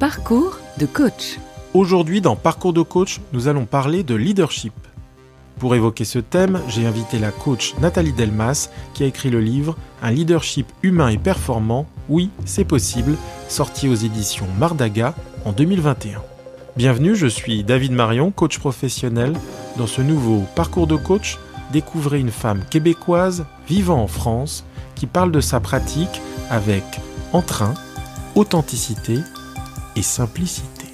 Parcours de coach. Aujourd'hui, dans Parcours de coach, nous allons parler de leadership. Pour évoquer ce thème, j'ai invité la coach Nathalie Delmas qui a écrit le livre « Un leadership humain et performant, oui, c'est possible », sorti aux éditions Mardaga en 2021. Bienvenue, je suis David Marion, coach professionnel. Dans ce nouveau Parcours de coach, découvrez une femme québécoise vivant en France qui parle de sa pratique avec entrain, authenticité et simplicité.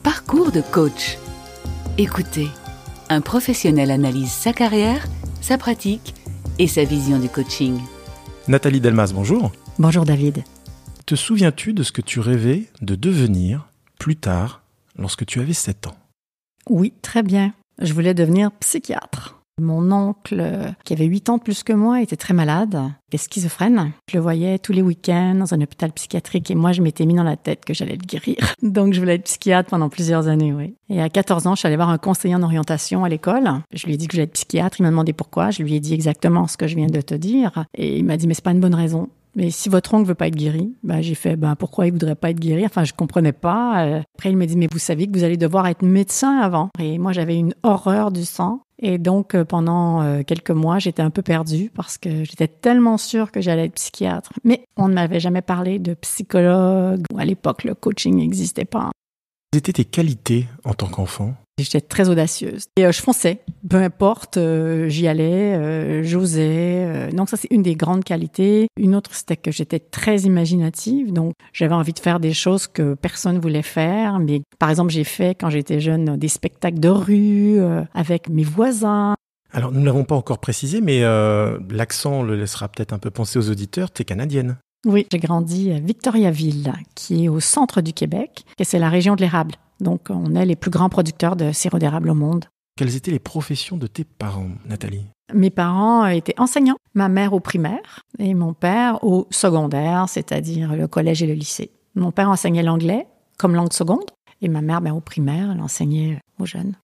Parcours de coach. Écoutez, un professionnel analyse sa carrière, sa pratique et sa vision du coaching. Nathalie Delmas, bonjour. Bonjour David. Te souviens-tu de ce que tu rêvais de devenir plus tard lorsque tu avais 7 ans ? Oui, très bien. Je voulais devenir psychiatre. Mon oncle, qui avait 8 ans de plus que moi, était très malade, était schizophrène. Je le voyais tous les week-ends dans un hôpital psychiatrique et moi, je m'étais mis dans la tête que j'allais le guérir. Donc, je voulais être psychiatre pendant plusieurs années, oui. Et à 14 ans, je suis allée voir un conseiller en orientation à l'école. Je lui ai dit que je voulais être psychiatre. Il m'a demandé pourquoi. Je lui ai dit exactement ce que je viens de te dire. Et il m'a dit, mais c'est pas une bonne raison. Mais si votre oncle veut pas être guéri, j'ai fait, pourquoi il voudrait pas être guéri? Enfin, je comprenais pas. Après, il m'a dit, mais vous savez que vous allez devoir être médecin avant. Et moi, j'avais une horreur du sang. Et donc, pendant quelques mois, j'étais un peu perdue parce que j'étais tellement sûre que j'allais être psychiatre. Mais on ne m'avait jamais parlé de psychologue. À l'époque, le coaching n'existait pas. Quelles étaient tes qualités en tant qu'enfant ? J'étais très audacieuse. Et je fonçais. Peu importe, j'y allais, j'osais. Donc ça, c'est une des grandes qualités. Une autre, c'était que j'étais très imaginative. Donc, j'avais envie de faire des choses que personne ne voulait faire. Mais par exemple, j'ai fait, quand j'étais jeune, des spectacles de rue avec mes voisins. Alors, nous ne l'avons pas encore précisé, mais l'accent le laissera peut-être un peu penser aux auditeurs. Tu es canadienne. Oui, j'ai grandi à Victoriaville, qui est au centre du Québec, et c'est la région de l'érable. Donc, on est les plus grands producteurs de sirop d'érable au monde. Quelles étaient les professions de tes parents, Nathalie ? Mes parents étaient enseignants. Ma mère au primaire et mon père au secondaire, c'est-à-dire le collège et le lycée. Mon père enseignait l'anglais comme langue seconde et ma mère, au primaire, elle enseignait aux jeunes.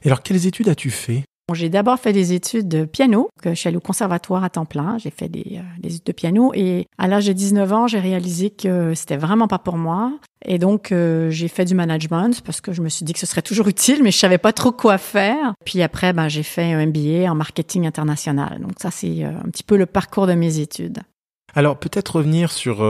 Et alors, quelles études as-tu fait ? J'ai d'abord fait des études de piano, que je suis allée au conservatoire à temps plein. J'ai fait des études de piano et à l'âge de 19 ans, j'ai réalisé que c'était vraiment pas pour moi. Et donc, j'ai fait du management parce que je me suis dit que ce serait toujours utile, mais je savais pas trop quoi faire. Puis après, j'ai fait un MBA en marketing international. Donc ça, c'est un petit peu le parcours de mes études. Alors, peut-être revenir sur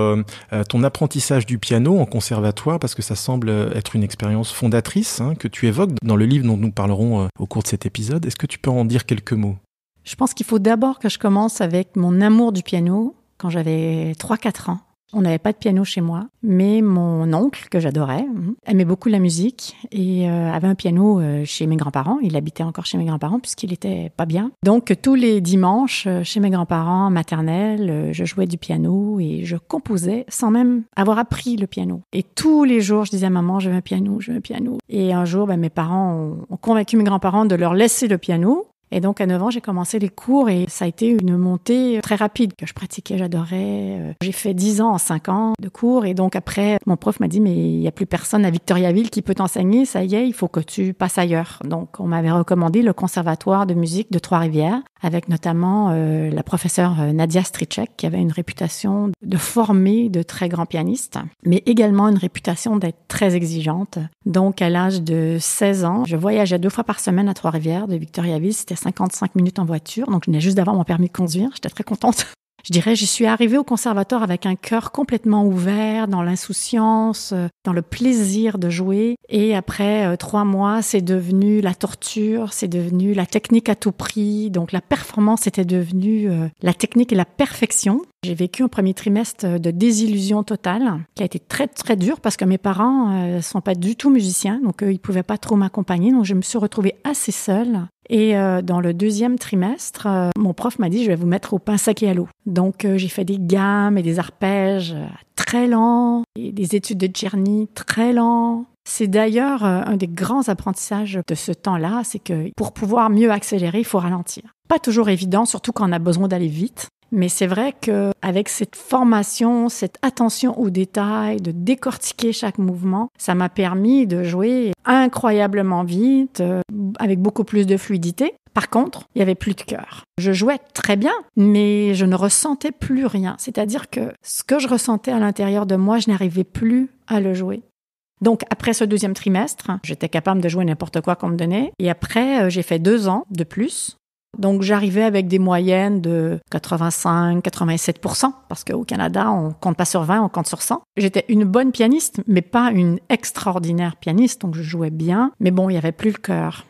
ton apprentissage du piano en conservatoire, parce que ça semble être une expérience fondatrice que tu évoques dans le livre dont nous parlerons au cours de cet épisode. Est-ce que tu peux en dire quelques mots ? Je pense qu'il faut d'abord que je commence avec mon amour du piano quand j'avais 3-4 ans. On n'avait pas de piano chez moi, mais mon oncle, que j'adorais, aimait beaucoup la musique et avait un piano chez mes grands-parents. Il habitait encore chez mes grands-parents puisqu'il était pas bien. Donc, tous les dimanches, chez mes grands-parents maternels, je jouais du piano et je composais sans même avoir appris le piano. Et tous les jours, je disais à maman, je veux un piano, je veux un piano. Et un jour, mes parents ont convaincu mes grands-parents de leur laisser le piano. Et donc, à 9 ans, j'ai commencé les cours et ça a été une montée très rapide que je pratiquais, j'adorais. J'ai fait 10 ans en 5 ans de cours et donc après, mon prof m'a dit, mais il n'y a plus personne à Victoriaville qui peut t'enseigner, ça y est, il faut que tu passes ailleurs. Donc, on m'avait recommandé le conservatoire de musique de Trois-Rivières avec notamment la professeure Nadia Striček qui avait une réputation de former de très grands pianistes, mais également une réputation d'être très exigeante. Donc, à l'âge de 16 ans, je voyageais 2 fois par semaine à Trois-Rivières de Victoriaville. C'était 55 minutes en voiture, donc je venais juste d'avoir mon permis de conduire. J'étais très contente. Je dirais, je suis arrivée au conservatoire avec un cœur complètement ouvert, dans l'insouciance, dans le plaisir de jouer. Et après 3 mois, c'est devenu la torture, c'est devenu la technique à tout prix. Donc la performance était devenue la technique et la perfection. J'ai vécu un premier trimestre de désillusion totale, qui a été très, très dur parce que mes parents sont pas du tout musiciens, donc ils pouvaient pas trop m'accompagner. Donc je me suis retrouvée assez seule. Et dans le deuxième trimestre, mon prof m'a dit, je vais vous mettre au pain sec et à l'eau. Donc j'ai fait des gammes et des arpèges très lents, et des études de Czerny très lents. C'est d'ailleurs un des grands apprentissages de ce temps-là, c'est que pour pouvoir mieux accélérer, il faut ralentir. Pas toujours évident, surtout quand on a besoin d'aller vite. Mais c'est vrai qu'avec cette formation, cette attention aux détails, de décortiquer chaque mouvement, ça m'a permis de jouer incroyablement vite, avec beaucoup plus de fluidité. Par contre, il n'y avait plus de cœur. Je jouais très bien, mais je ne ressentais plus rien. C'est-à-dire que ce que je ressentais à l'intérieur de moi, je n'arrivais plus à le jouer. Donc, après ce 2e trimestre, j'étais capable de jouer n'importe quoi qu'on me donnait. Et après, j'ai fait 2 ans de plus. Donc, j'arrivais avec des moyennes de 85-87%, parce qu'au Canada, on compte pas sur 20, on compte sur 100. J'étais une bonne pianiste, mais pas une extraordinaire pianiste, donc je jouais bien. Mais bon, il y avait plus le cœur.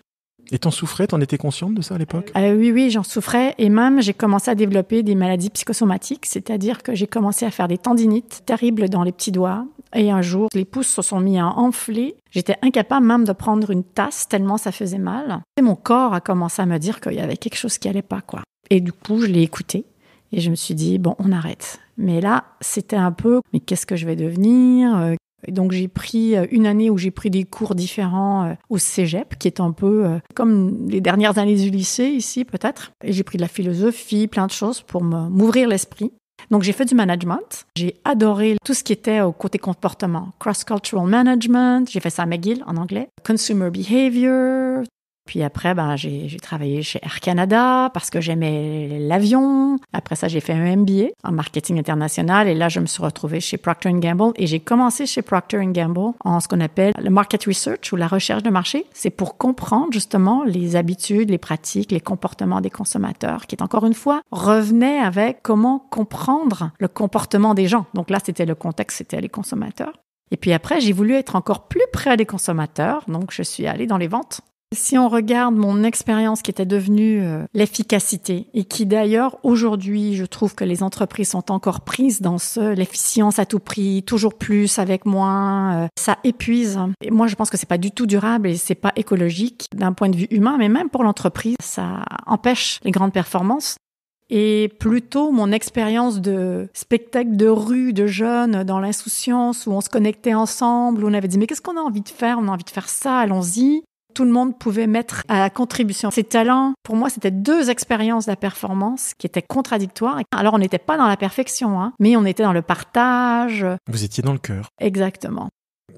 Et t'en souffrais, t'en étais consciente de ça à l'époque? Oui, j'en souffrais. Et même, j'ai commencé à développer des maladies psychosomatiques, c'est-à-dire que j'ai commencé à faire des tendinites terribles dans les petits doigts. Et un jour, les pouces se sont mis à enfler. J'étais incapable même de prendre une tasse tellement ça faisait mal. Et mon corps a commencé à me dire qu'il y avait quelque chose qui allait pas, quoi. Et du coup, je l'ai écouté. Et je me suis dit, bon, on arrête. Mais là, c'était un peu, mais qu'est-ce que je vais devenir ? Et donc, j'ai pris une année où j'ai pris des cours différents au cégep, qui est un peu comme les dernières années du lycée ici, peut-être. Et j'ai pris de la philosophie, plein de choses pour m'ouvrir l'esprit. Donc, j'ai fait du management. J'ai adoré tout ce qui était au côté comportement. Cross-cultural management. J'ai fait ça à McGill en anglais. Consumer behavior. Puis après, j'ai travaillé chez Air Canada parce que j'aimais l'avion. Après ça, j'ai fait un MBA en marketing international. Et là, je me suis retrouvée chez Procter & Gamble. Et j'ai commencé chez Procter & Gamble en ce qu'on appelle le market research ou la recherche de marché. C'est pour comprendre justement les habitudes, les pratiques, les comportements des consommateurs, qui est encore une fois, revenait avec comment comprendre le comportement des gens. Donc là, c'était le contexte, c'était les consommateurs. Et puis après, j'ai voulu être encore plus près des consommateurs. Donc, je suis allée dans les ventes. Si on regarde mon expérience qui était devenue l'efficacité et qui d'ailleurs aujourd'hui je trouve que les entreprises sont encore prises dans l'efficience à tout prix, toujours plus avec moins, ça épuise. Et moi je pense que c'est pas du tout durable et c'est pas écologique d'un point de vue humain, mais même pour l'entreprise ça empêche les grandes performances. Et plutôt mon expérience de spectacle de rue de jeunes dans l'insouciance où on se connectait ensemble, où on avait dit mais qu'est-ce qu'on a envie de faire ? On a envie de faire ça, allons-y. Tout le monde pouvait mettre à la contribution ses talents. Pour moi, c'était 2 expériences de la performance qui étaient contradictoires. Alors, on n'était pas dans la perfection, mais on était dans le partage. Vous étiez dans le cœur. Exactement.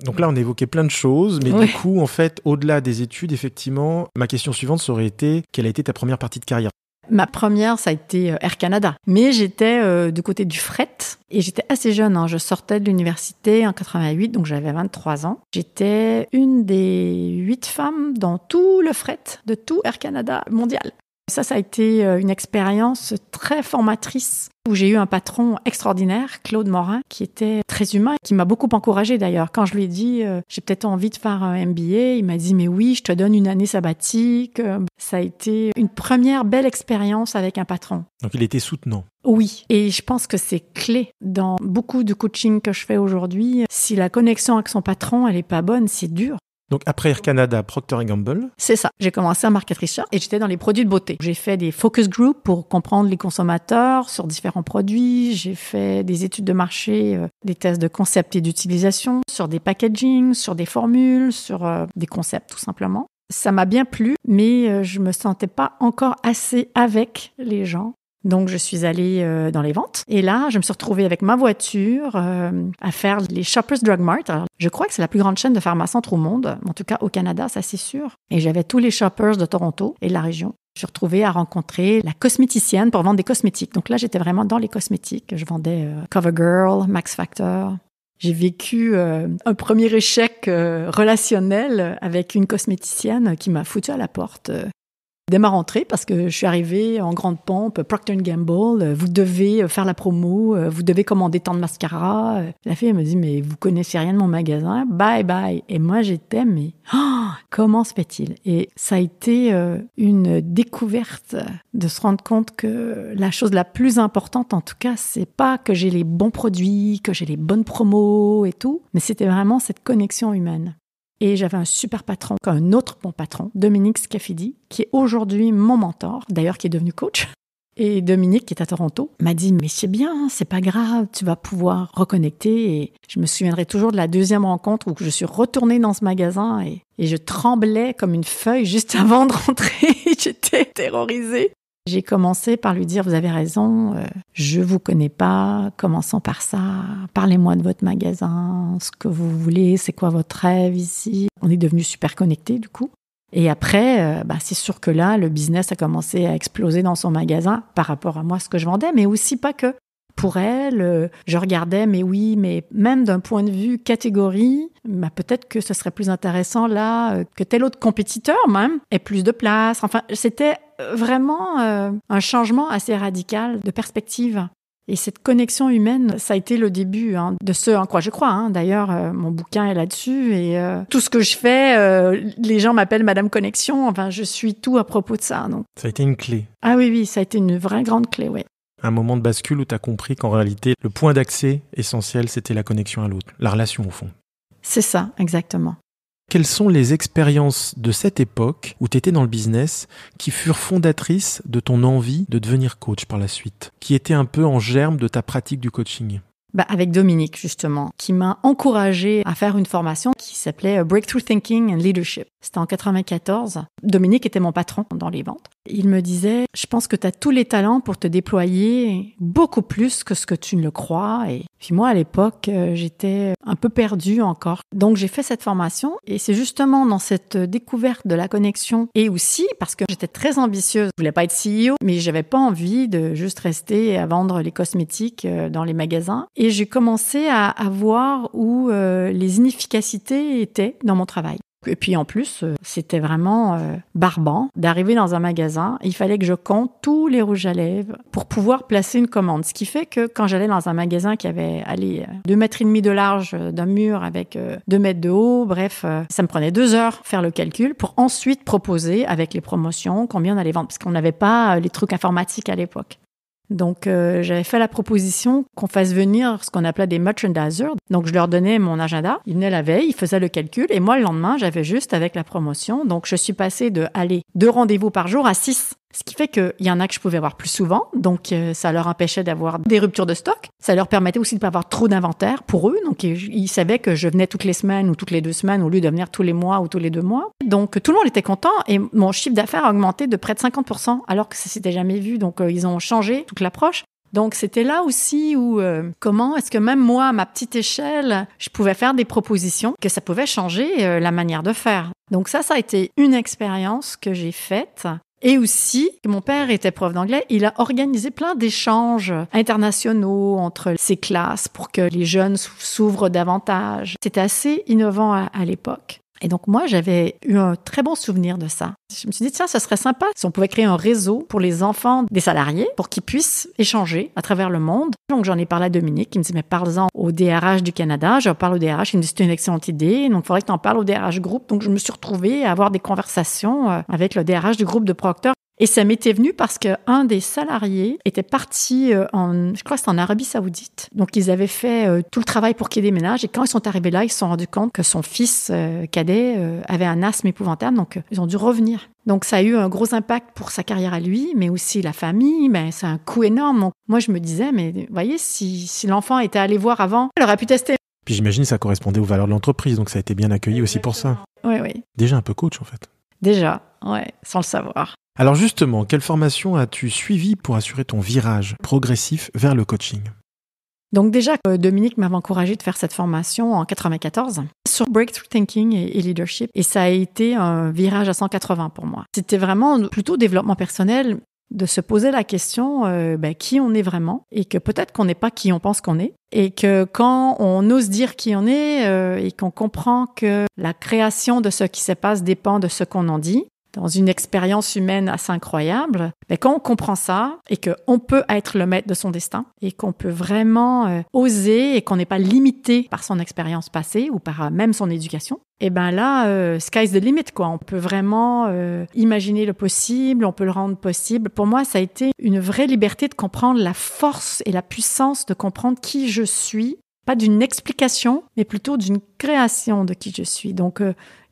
Donc là, on évoquait plein de choses, mais du coup, en fait, au-delà des études, effectivement, ma question suivante, ça aurait été, quelle a été ta première partie de carrière ? Ma première, ça a été Air Canada. Mais j'étais du côté du fret et j'étais assez jeune. Je sortais de l'université en 88, donc j'avais 23 ans. J'étais une des 8 femmes dans tout le fret de tout Air Canada mondial. Ça a été une expérience très formatrice où j'ai eu un patron extraordinaire, Claude Morin, qui était très humain, qui m'a beaucoup encouragée d'ailleurs. Quand je lui ai dit j'ai peut-être envie de faire un MBA, il m'a dit mais oui, je te donne une année sabbatique. Ça a été une première belle expérience avec un patron. Donc il était soutenant. Oui, et je pense que c'est clé dans beaucoup de coaching que je fais aujourd'hui. Si la connexion avec son patron, elle est pas bonne, c'est dur. Donc après Air Canada, Procter & Gamble. C'est ça. J'ai commencé en market research et j'étais dans les produits de beauté. J'ai fait des focus groups pour comprendre les consommateurs sur différents produits. J'ai fait des études de marché, des tests de concept et d'utilisation sur des packaging, sur des formules, sur des concepts tout simplement. Ça m'a bien plu, mais je me sentais pas encore assez avec les gens. Donc, je suis allée dans les ventes. Et là, je me suis retrouvée avec ma voiture à faire les Shoppers Drug Mart. Alors, je crois que c'est la plus grande chaîne de pharmacentres au monde. En tout cas, au Canada, ça c'est sûr. Et j'avais tous les shoppers de Toronto et de la région. Je suis retrouvée à rencontrer la cosméticienne pour vendre des cosmétiques. Donc là, j'étais vraiment dans les cosmétiques. Je vendais CoverGirl, Max Factor. J'ai vécu un premier échec relationnel avec une cosméticienne qui m'a foutu à la porte dès ma rentrée parce que je suis arrivée en grande pompe, Procter & Gamble, vous devez faire la promo, vous devez commander tant de mascara. La fille elle me dit mais vous connaissez rien de mon magasin, bye bye. Et moi j'étais mais comment se fait-il? Et ça a été une découverte de se rendre compte que la chose la plus importante en tout cas c'est pas que j'ai les bons produits, que j'ai les bonnes promos et tout, mais c'était vraiment cette connexion humaine. Et j'avais un super patron, un autre bon patron, Dominique Scafidi, qui est aujourd'hui mon mentor, d'ailleurs qui est devenu coach. Et Dominique, qui est à Toronto, m'a dit « Mais c'est bien, c'est pas grave, tu vas pouvoir reconnecter. » Et je me souviendrai toujours de la 2e rencontre où je suis retournée dans ce magasin et je tremblais comme une feuille juste avant de rentrer. J'étais terrorisée. J'ai commencé par lui dire « Vous avez raison, je vous connais pas, commençons par ça, parlez-moi de votre magasin, ce que vous voulez, c'est quoi votre rêve ici ?» On est devenus super connectés du coup. Et après, c'est sûr que là, le business a commencé à exploser dans son magasin par rapport à moi, ce que je vendais, mais aussi pas que. pour elle. Je regardais, mais oui, mais même d'un point de vue catégorie, peut-être que ce serait plus intéressant là que tel autre compétiteur même ait plus de place. Enfin, c'était vraiment un changement assez radical de perspective. Et cette connexion humaine, ça a été le début de ce en quoi je crois. D'ailleurs, mon bouquin est là-dessus et tout ce que je fais, les gens m'appellent Madame Connexion. Enfin, je suis tout à propos de ça. Donc. Ça a été une clé. Ah oui, ça a été une vraie grande clé, oui. Un moment de bascule où tu as compris qu'en réalité, le point d'accès essentiel, c'était la connexion à l'autre, la relation au fond. C'est ça, exactement. Quelles sont les expériences de cette époque où tu étais dans le business qui furent fondatrices de ton envie de devenir coach par la suite, qui étaient un peu en germe de ta pratique du coaching ? Avec Dominique, justement, qui m'a encouragée à faire une formation qui s'appelait Breakthrough Thinking and Leadership. C'était en 94. Dominique était mon patron dans les ventes. Il me disait, je pense que tu as tous les talents pour te déployer beaucoup plus que ce que tu ne le crois. Et puis moi, à l'époque, j'étais un peu perdue encore. Donc, j'ai fait cette formation et c'est justement dans cette découverte de la connexion et aussi parce que j'étais très ambitieuse. Je voulais pas être CEO, mais j'avais pas envie de juste rester à vendre les cosmétiques dans les magasins. Et j'ai commencé à voir où les inefficacités étaient dans mon travail. Et puis en plus, c'était vraiment barbant d'arriver dans un magasin. Il fallait que je compte tous les rouges à lèvres pour pouvoir placer une commande. Ce qui fait que quand j'allais dans un magasin qui avait 2,5 mètres de large d'un mur avec 2 mètres de haut, bref, ça me prenait 2 heures faire le calcul pour ensuite proposer avec les promotions combien on allait vendre. Parce qu'on n'avait pas les trucs informatiques à l'époque. Donc, j'avais fait la proposition qu'on fasse venir ce qu'on appelait des merchandisers. Donc, je leur donnais mon agenda. Ils venaient la veille, ils faisaient le calcul. Et moi, le lendemain, j'avais juste avec la promotion. Donc, je suis passée de 2 rendez-vous par jour à 6. Ce qui fait qu'il y en a que je pouvais voir plus souvent. Donc, ça leur empêchait d'avoir des ruptures de stock. Ça leur permettait aussi de ne pas avoir trop d'inventaire pour eux. Donc, ils savaient que je venais toutes les semaines ou toutes les 2 semaines au lieu de venir tous les mois ou tous les 2 mois. Donc, tout le monde était content et mon chiffre d'affaires a augmenté de près de 50% alors que ça s'était jamais vu. Donc, ils ont changé toute l'approche. Donc, c'était là aussi où, comment est-ce que même moi, à ma petite échelle, je pouvais faire des propositions, que ça pouvait changer la manière de faire. Donc, ça a été une expérience que j'ai faite. Et aussi, mon père était prof d'anglais, il a organisé plein d'échanges internationaux entre ses classes pour que les jeunes s'ouvrent davantage. C'était assez innovant à l'époque. Et donc moi, j'avais eu un très bon souvenir de ça. Je me suis dit, tiens, ça serait sympa si on pouvait créer un réseau pour les enfants des salariés pour qu'ils puissent échanger à travers le monde. Donc j'en ai parlé à Dominique, qui me dit, mais parle-en au DRH du Canada. Je parle au DRH, il me dit, c'est une excellente idée. Donc il faudrait que tu en parles au DRH groupe. Donc je me suis retrouvée à avoir des conversations avec le DRH du groupe de Procter. Et ça m'était venu parce qu'un des salariés était parti je crois que c'était en Arabie Saoudite. Donc, ils avaient fait tout le travail pour qu'il déménage. Et quand ils sont arrivés là, ils se sont rendus compte que son fils cadet avait un asthme épouvantable. Donc, ils ont dû revenir. Donc, ça a eu un gros impact pour sa carrière à lui, mais aussi la famille. Mais c'est un coût énorme. Donc, moi, je me disais, mais vous voyez, si l'enfant était allé voir avant, il aurait pu tester. Puis j'imagine que ça correspondait aux valeurs de l'entreprise. Donc, ça a été bien accueilli aussi pour ça. Oui. Déjà un peu coach, en fait. Déjà, ouais, sans le savoir. Alors justement, quelle formation as-tu suivie pour assurer ton virage progressif vers le coaching ? Donc déjà, Dominique m'avait encouragé de faire cette formation en 94 sur Breakthrough Thinking et Leadership. Et ça a été un virage à 180 pour moi. C'était vraiment plutôt développement personnel, de se poser la question qui on est vraiment et que peut-être qu'on n'est pas qui on pense qu'on est. Et que quand on ose dire qui on est et qu'on comprend que la création de ce qui se passe dépend de ce qu'on en dit, dans une expérience humaine assez incroyable, quand on comprend ça et qu'on peut être le maître de son destin et qu'on peut vraiment oser et qu'on n'est pas limité par son expérience passée ou par même son éducation, et là, sky's the limit, quoi. On peut vraiment imaginer le possible, on peut le rendre possible. Pour moi, ça a été une vraie liberté de comprendre la force et la puissance de comprendre qui je suis, pas d'une explication, mais plutôt d'une création de qui je suis. Donc,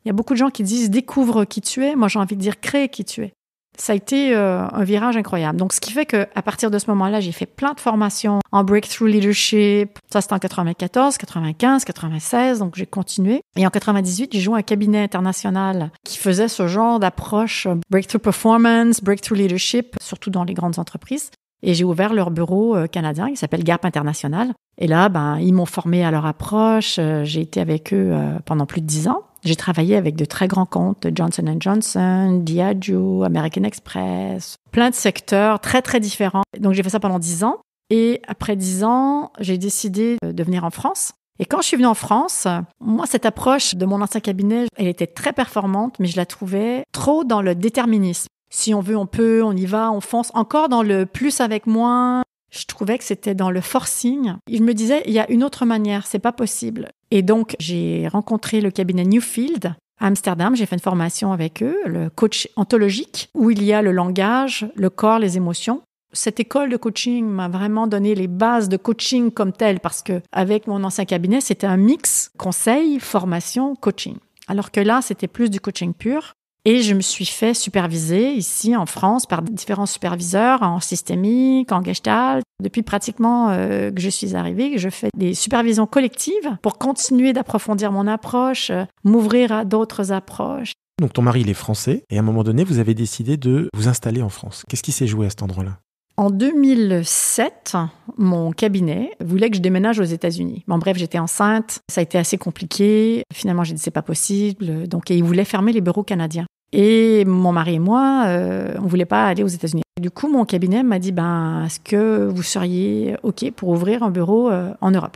il y a beaucoup de gens qui disent « découvre qui tu es ». Moi, j'ai envie de dire « crée qui tu es ». Ça a été un virage incroyable. Donc, ce qui fait qu'à partir de ce moment-là, j'ai fait plein de formations en Breakthrough Leadership. Ça, c'était en 94, 95, 96. Donc, j'ai continué. Et en 98, j'ai joué un cabinet international qui faisait ce genre d'approche Breakthrough Performance, Breakthrough Leadership, surtout dans les grandes entreprises. Et j'ai ouvert leur bureau canadien qui s'appelle Gap International. Et là, ils m'ont formé à leur approche. J'ai été avec eux pendant plus de 10 ans. J'ai travaillé avec de très grands comptes, Johnson & Johnson, Diageo, American Express, plein de secteurs très, très différents. Donc, j'ai fait ça pendant 10 ans. Et après 10 ans, j'ai décidé de venir en France. Et quand je suis venue en France, moi, cette approche de mon ancien cabinet, elle était très performante, mais je la trouvais trop dans le déterminisme. Si on veut, on peut, on y va, on fonce. Encore dans le plus avec moins. Je trouvais que c'était dans le forcing. Je me disais, il y a une autre manière, c'est pas possible. Et donc, j'ai rencontré le cabinet Newfield à Amsterdam. J'ai fait une formation avec eux, le coach ontologique, où il y a le langage, le corps, les émotions. Cette école de coaching m'a vraiment donné les bases de coaching comme tel, parce que avec mon ancien cabinet, c'était un mix conseil, formation, coaching. Alors que là, c'était plus du coaching pur. Et je me suis fait superviser ici en France par différents superviseurs en systémique, en gestalt. Depuis pratiquement que je suis arrivée, je fais des supervisions collectives pour continuer d'approfondir mon approche, m'ouvrir à d'autres approches. Donc ton mari, il est français et à un moment donné, vous avez décidé de vous installer en France. Qu'est-ce qui s'est joué à cet endroit-là ? En 2007, mon cabinet voulait que je déménage aux États-Unis. Bon, bref, j'étais enceinte, ça a été assez compliqué. Finalement, j'ai dit c'est pas possible. Donc, ils voulaient fermer les bureaux canadiens. Et mon mari et moi, on voulait pas aller aux États-Unis. Du coup, mon cabinet m'a dit est-ce que vous seriez OK pour ouvrir un bureau en Europe ?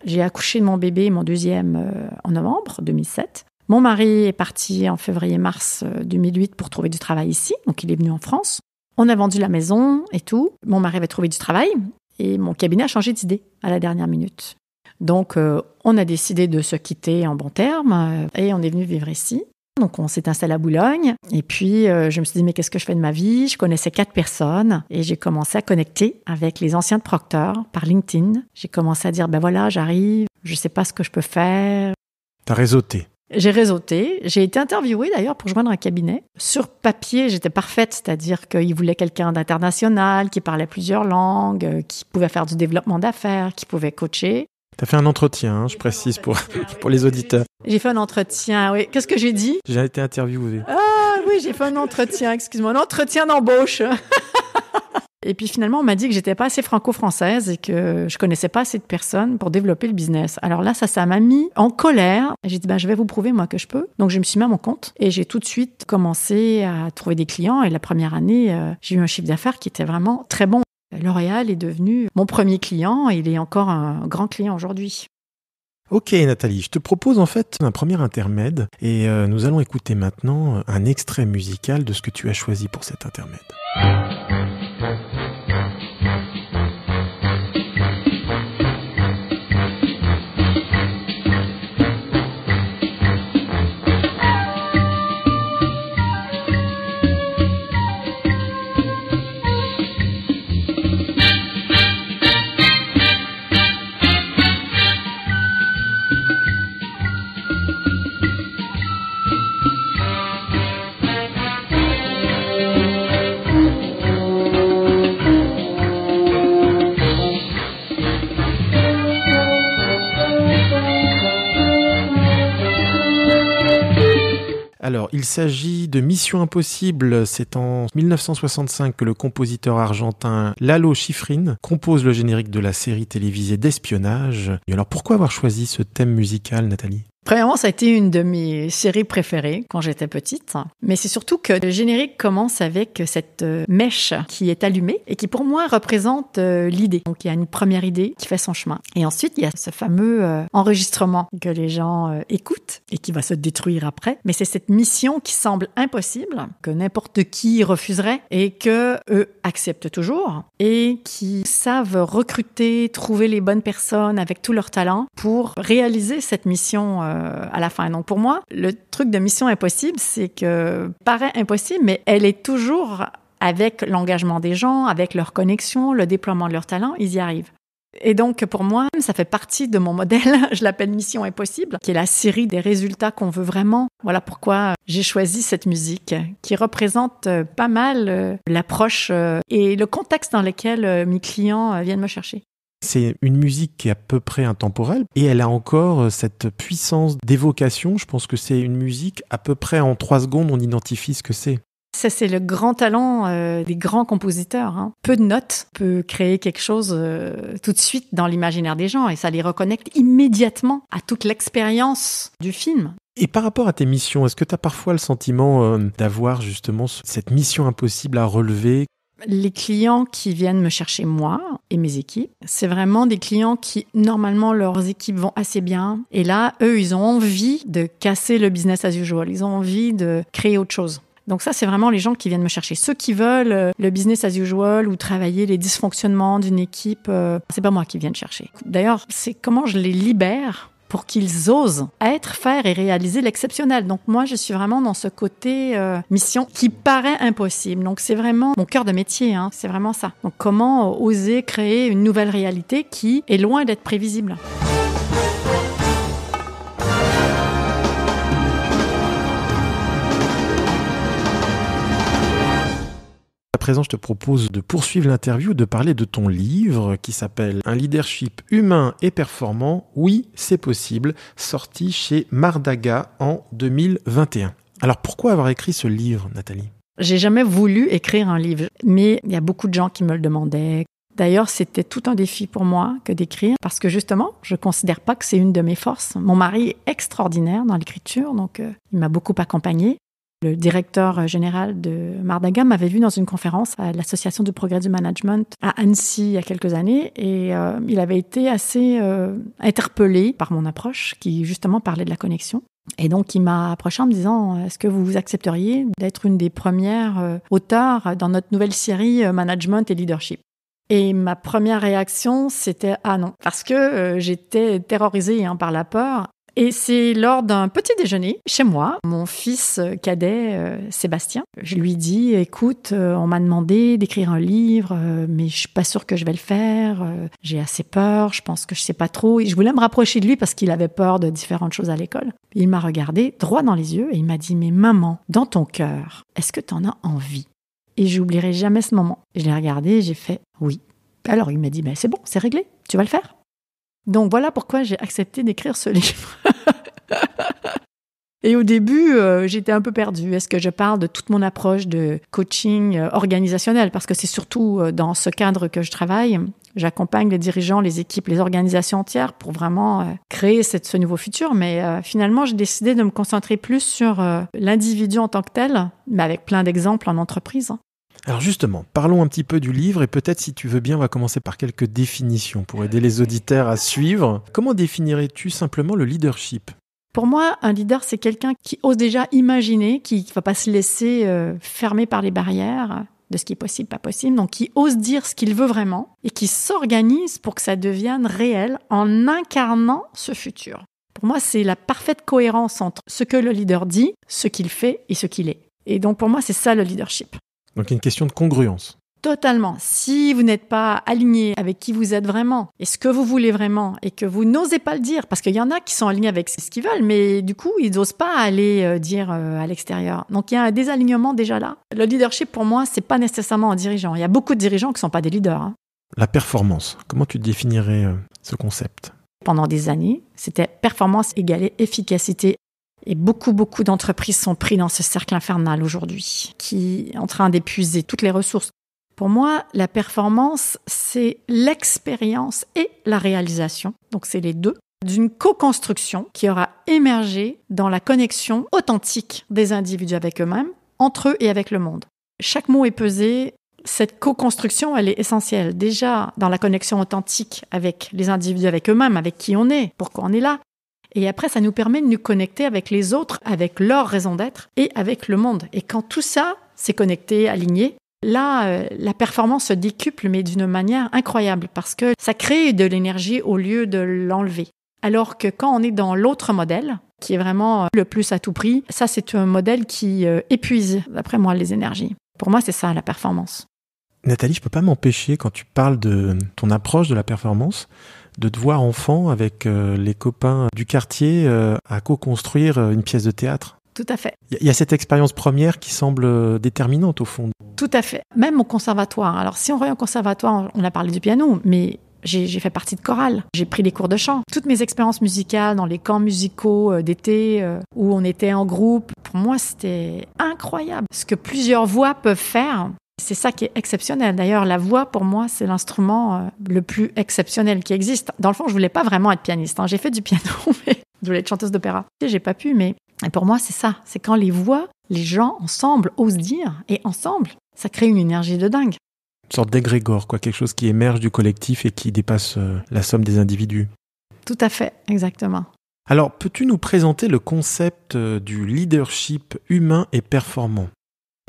J'ai accouché de mon bébé, mon deuxième, en novembre 2007. Mon mari est parti en février-mars 2008 pour trouver du travail ici. Donc, il est venu en France. On a vendu la maison et tout. Mon mari avait trouvé du travail et mon cabinet a changé d'idée à la dernière minute. Donc, on a décidé de se quitter en bons termes et on est venu vivre ici. Donc, on s'est installé à Boulogne. Et puis, je me suis dit, mais qu'est-ce que je fais de ma vie ? Je connaissais 4 personnes et j'ai commencé à connecter avec les anciens de Procter par LinkedIn. J'ai commencé à dire, voilà, j'arrive, je ne sais pas ce que je peux faire. T'as réseauté. J'ai réseauté. J'ai été interviewée d'ailleurs pour joindre un cabinet. Sur papier, j'étais parfaite, c'est-à-dire qu'ils voulaient quelqu'un d'international, qui parlait plusieurs langues, qui pouvait faire du développement d'affaires, qui pouvait coacher. T'as fait un entretien, je précise pour les auditeurs. J'ai fait un entretien, oui. Qu'est-ce que j'ai dit ? J'ai été interviewé. Ah oui, j'ai fait un entretien, excuse-moi, un entretien d'embauche. Et puis finalement, on m'a dit que j'étais pas assez franco-française et que je connaissais pas assez de personnes pour développer le business. Alors là, ça m'a mis en colère. J'ai dit, je vais vous prouver, moi, que je peux. Donc, je me suis mis à mon compte et j'ai tout de suite commencé à trouver des clients. Et la première année, j'ai eu un chiffre d'affaires qui était vraiment très bon. L'Oréal est devenu mon premier client et il est encore un grand client aujourd'hui. Ok Nathalie, je te propose en fait un premier intermède et nous allons écouter maintenant un extrait musical de ce que tu as choisi pour cet intermède. Alors, il s'agit de Mission Impossible. C'est en 1965 que le compositeur argentin Lalo Schifrin compose le générique de la série télévisée d'espionnage. Et alors, pourquoi avoir choisi ce thème musical, Nathalie ? Premièrement, ça a été une de mes séries préférées quand j'étais petite. Mais c'est surtout que le générique commence avec cette mèche qui est allumée et qui, pour moi, représente l'idée. Donc, il y a une première idée qui fait son chemin. Et ensuite, il y a ce fameux enregistrement que les gens écoutent et qui va se détruire après. Mais c'est cette mission qui semble impossible, que n'importe qui refuserait et que eux acceptent toujours et qui savent recruter, trouver les bonnes personnes avec tout leur talent pour réaliser cette mission à la fin. Donc pour moi, le truc de Mission Impossible, c'est que paraît impossible, mais elle est toujours avec l'engagement des gens, avec leur connexion, le déploiement de leur talent, ils y arrivent. Et donc pour moi, ça fait partie de mon modèle, je l'appelle Mission Impossible, qui est la série des résultats qu'on veut vraiment. Voilà pourquoi j'ai choisi cette musique qui représente pas mal l'approche et le contexte dans lequel mes clients viennent me chercher. C'est une musique qui est à peu près intemporelle et elle a encore cette puissance d'évocation. Je pense que c'est une musique à peu près en 3 secondes, on identifie ce que c'est. Ça, c'est le grand talent des grands compositeurs. Hein. Peu de notes peut créer quelque chose tout de suite dans l'imaginaire des gens et ça les reconnecte immédiatement à toute l'expérience du film. Et par rapport à tes missions, est-ce que tu as parfois le sentiment d'avoir justement cette mission impossible à relever ? Les clients qui viennent me chercher, moi et mes équipes, c'est vraiment des clients qui, normalement, leurs équipes vont assez bien. Et là, eux, ils ont envie de casser le business as usual. Ils ont envie de créer autre chose. Donc ça, c'est vraiment les gens qui viennent me chercher. Ceux qui veulent le business as usual ou travailler les dysfonctionnements d'une équipe, c'est pas moi qui viens chercher. D'ailleurs, c'est comment je les libère pour qu'ils osent être, faire et réaliser l'exceptionnel. Donc moi, je suis vraiment dans ce côté mission qui paraît impossible. Donc c'est vraiment mon cœur de métier, hein, c'est vraiment ça. Donc comment oser créer une nouvelle réalité qui est loin d'être prévisible. À présent, je te propose de poursuivre l'interview, de parler de ton livre qui s'appelle « Un leadership humain et performant, oui, c'est possible », sorti chez Mardaga en 2021. Alors pourquoi avoir écrit ce livre, Nathalie ? J'ai jamais voulu écrire un livre, mais il y a beaucoup de gens qui me le demandaient. D'ailleurs, c'était tout un défi pour moi que d'écrire, parce que justement, je considère pas que c'est une de mes forces. Mon mari est extraordinaire dans l'écriture, donc il m'a beaucoup accompagnée. Le directeur général de Mardaga m'avait vu dans une conférence à l'Association du progrès du management à Annecy il y a quelques années et il avait été assez interpellé par mon approche qui justement parlait de la connexion. Et donc, il m'a approché en me disant « Est-ce que vous accepteriez d'être une des premières auteurs dans notre nouvelle série Management et Leadership ?» Et ma première réaction, c'était « Ah non !» parce que j'étais terrorisée par la peur. Et c'est lors d'un petit déjeuner chez moi, mon fils cadet Sébastien, je lui dis « Écoute, on m'a demandé d'écrire un livre, mais je suis pas sûre que je vais le faire. J'ai assez peur, je pense que je sais pas trop. » Et je voulais me rapprocher de lui parce qu'il avait peur de différentes choses à l'école. Il m'a regardé droit dans les yeux et il m'a dit « Mais maman, dans ton cœur, est-ce que tu en as envie ?» Et j'oublierai jamais ce moment. Je l'ai regardé et j'ai fait « Oui ». Alors il m'a dit « C'est bon, c'est réglé, tu vas le faire ?» Donc voilà pourquoi j'ai accepté d'écrire ce livre. Et au début, j'étais un peu perdue. Est-ce que je parle de toute mon approche de coaching organisationnel? Parce que c'est surtout dans ce cadre que je travaille. J'accompagne les dirigeants, les équipes, les organisations entières pour vraiment créer ce nouveau futur. Mais finalement, j'ai décidé de me concentrer plus sur l'individu en tant que tel, mais avec plein d'exemples en entreprise. Alors justement, parlons un petit peu du livre et peut-être si tu veux bien, on va commencer par quelques définitions pour aider les auditeurs à suivre. Comment définirais-tu simplement le leadership ? Pour moi, un leader, c'est quelqu'un qui ose déjà imaginer, qui ne va pas se laisser fermer par les barrières de ce qui est possible, pas possible, donc qui ose dire ce qu'il veut vraiment et qui s'organise pour que ça devienne réel en incarnant ce futur. Pour moi, c'est la parfaite cohérence entre ce que le leader dit, ce qu'il fait et ce qu'il est. Et donc pour moi, c'est ça le leadership. Donc il y a une question de congruence. Totalement. Si vous n'êtes pas aligné avec qui vous êtes vraiment et ce que vous voulez vraiment et que vous n'osez pas le dire, parce qu'il y en a qui sont alignés avec ce qu'ils veulent, mais du coup, ils n'osent pas aller dire à l'extérieur. Donc il y a un désalignement déjà là. Le leadership, pour moi, c'est pas nécessairement un dirigeant. Il y a beaucoup de dirigeants qui sont pas des leaders. La performance, comment tu définirais ce concept ? Pendant des années, c'était performance égale efficacité. Et beaucoup d'entreprises sont prises dans ce cercle infernal aujourd'hui, qui est en train d'épuiser toutes les ressources. Pour moi, la performance, c'est l'expérience et la réalisation. Donc, c'est les deux. D'une co-construction qui aura émergé dans la connexion authentique des individus avec eux-mêmes, entre eux et avec le monde. Chaque mot est pesé. Cette co-construction, elle est essentielle. Déjà, dans la connexion authentique avec les individus, avec eux-mêmes, avec qui on est, pourquoi on est là. Et après, ça nous permet de nous connecter avec les autres, avec leur raison d'être et avec le monde. Et quand tout ça s'est connecté, aligné, là, la performance se décuple, mais d'une manière incroyable parce que ça crée de l'énergie au lieu de l'enlever. Alors que quand on est dans l'autre modèle, qui est vraiment le plus à tout prix, ça, c'est un modèle qui épuise, d'après moi, les énergies. Pour moi, c'est ça, la performance. Nathalie, je ne peux pas m'empêcher, quand tu parles de ton approche de la performance, de te voir enfant avec les copains du quartier à co-construire une pièce de théâtre. Tout à fait. Il y a cette expérience première qui semble déterminante au fond. Tout à fait. Même au conservatoire. Alors si on revient au conservatoire, on a parlé du piano, mais j'ai fait partie de chorale. J'ai pris des cours de chant. Toutes mes expériences musicales dans les camps musicaux d'été où on était en groupe, pour moi c'était incroyable. Ce que plusieurs voix peuvent faire. C'est ça qui est exceptionnel. D'ailleurs, la voix, pour moi, c'est l'instrument le plus exceptionnel qui existe. Dans le fond, je voulais pas vraiment être pianiste. J'ai fait du piano, mais je voulais être chanteuse d'opéra. J'ai pas pu, mais pour moi, c'est ça. C'est quand les voix, les gens ensemble osent dire, et ensemble, ça crée une énergie de dingue. Une sorte d'égrégore, quoi, quelque chose qui émerge du collectif et qui dépasse la somme des individus. Tout à fait, exactement. Alors, peux-tu nous présenter le concept du leadership humain et performant ?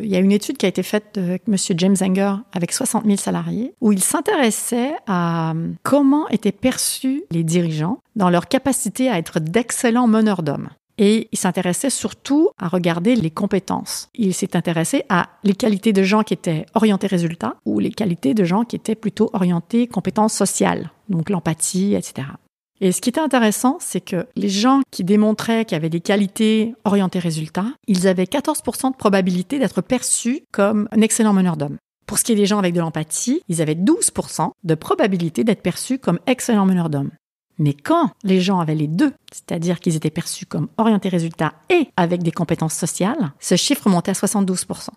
Il y a une étude qui a été faite avec M. James Zenger avec 60 000 salariés où il s'intéressait à comment étaient perçus les dirigeants dans leur capacité à être d'excellents meneurs d'hommes. Et il s'intéressait surtout à regarder les compétences. Il s'est intéressé à les qualités de gens qui étaient orientés résultats ou les qualités de gens qui étaient plutôt orientés compétences sociales, donc l'empathie, etc. Et ce qui était intéressant, c'est que les gens qui démontraient qu'ils avaient des qualités orientées résultats, ils avaient 14% de probabilité d'être perçus comme un excellent meneur d'hommes. Pour ce qui est des gens avec de l'empathie, ils avaient 12% de probabilité d'être perçus comme excellents meneurs d'hommes. Mais quand les gens avaient les deux, c'est-à-dire qu'ils étaient perçus comme orientés résultats et avec des compétences sociales, ce chiffre montait à 72%.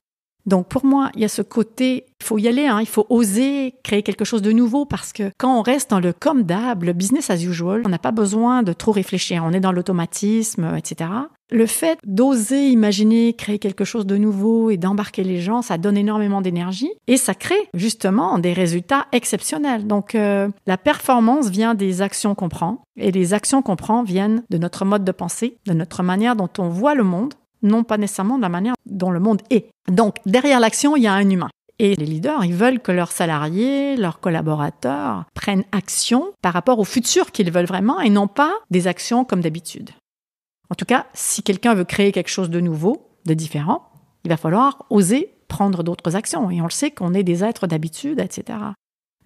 Donc pour moi, il y a ce côté, il faut y aller, il faut oser créer quelque chose de nouveau parce que quand on reste dans le comme d'hab, le business as usual, on n'a pas besoin de trop réfléchir, on est dans l'automatisme, etc. Le fait d'oser imaginer créer quelque chose de nouveau et d'embarquer les gens, ça donne énormément d'énergie et ça crée justement des résultats exceptionnels. Donc la performance vient des actions qu'on prend et les actions qu'on prend viennent de notre mode de pensée, de notre manière dont on voit le monde, non pas nécessairement de la manière dont le monde est. Donc, derrière l'action, il y a un humain. Et les leaders, ils veulent que leurs salariés, leurs collaborateurs prennent action par rapport au futur qu'ils veulent vraiment et non pas des actions comme d'habitude. En tout cas, si quelqu'un veut créer quelque chose de nouveau, de différent, il va falloir oser prendre d'autres actions. Et on le sait qu'on est des êtres d'habitude, etc.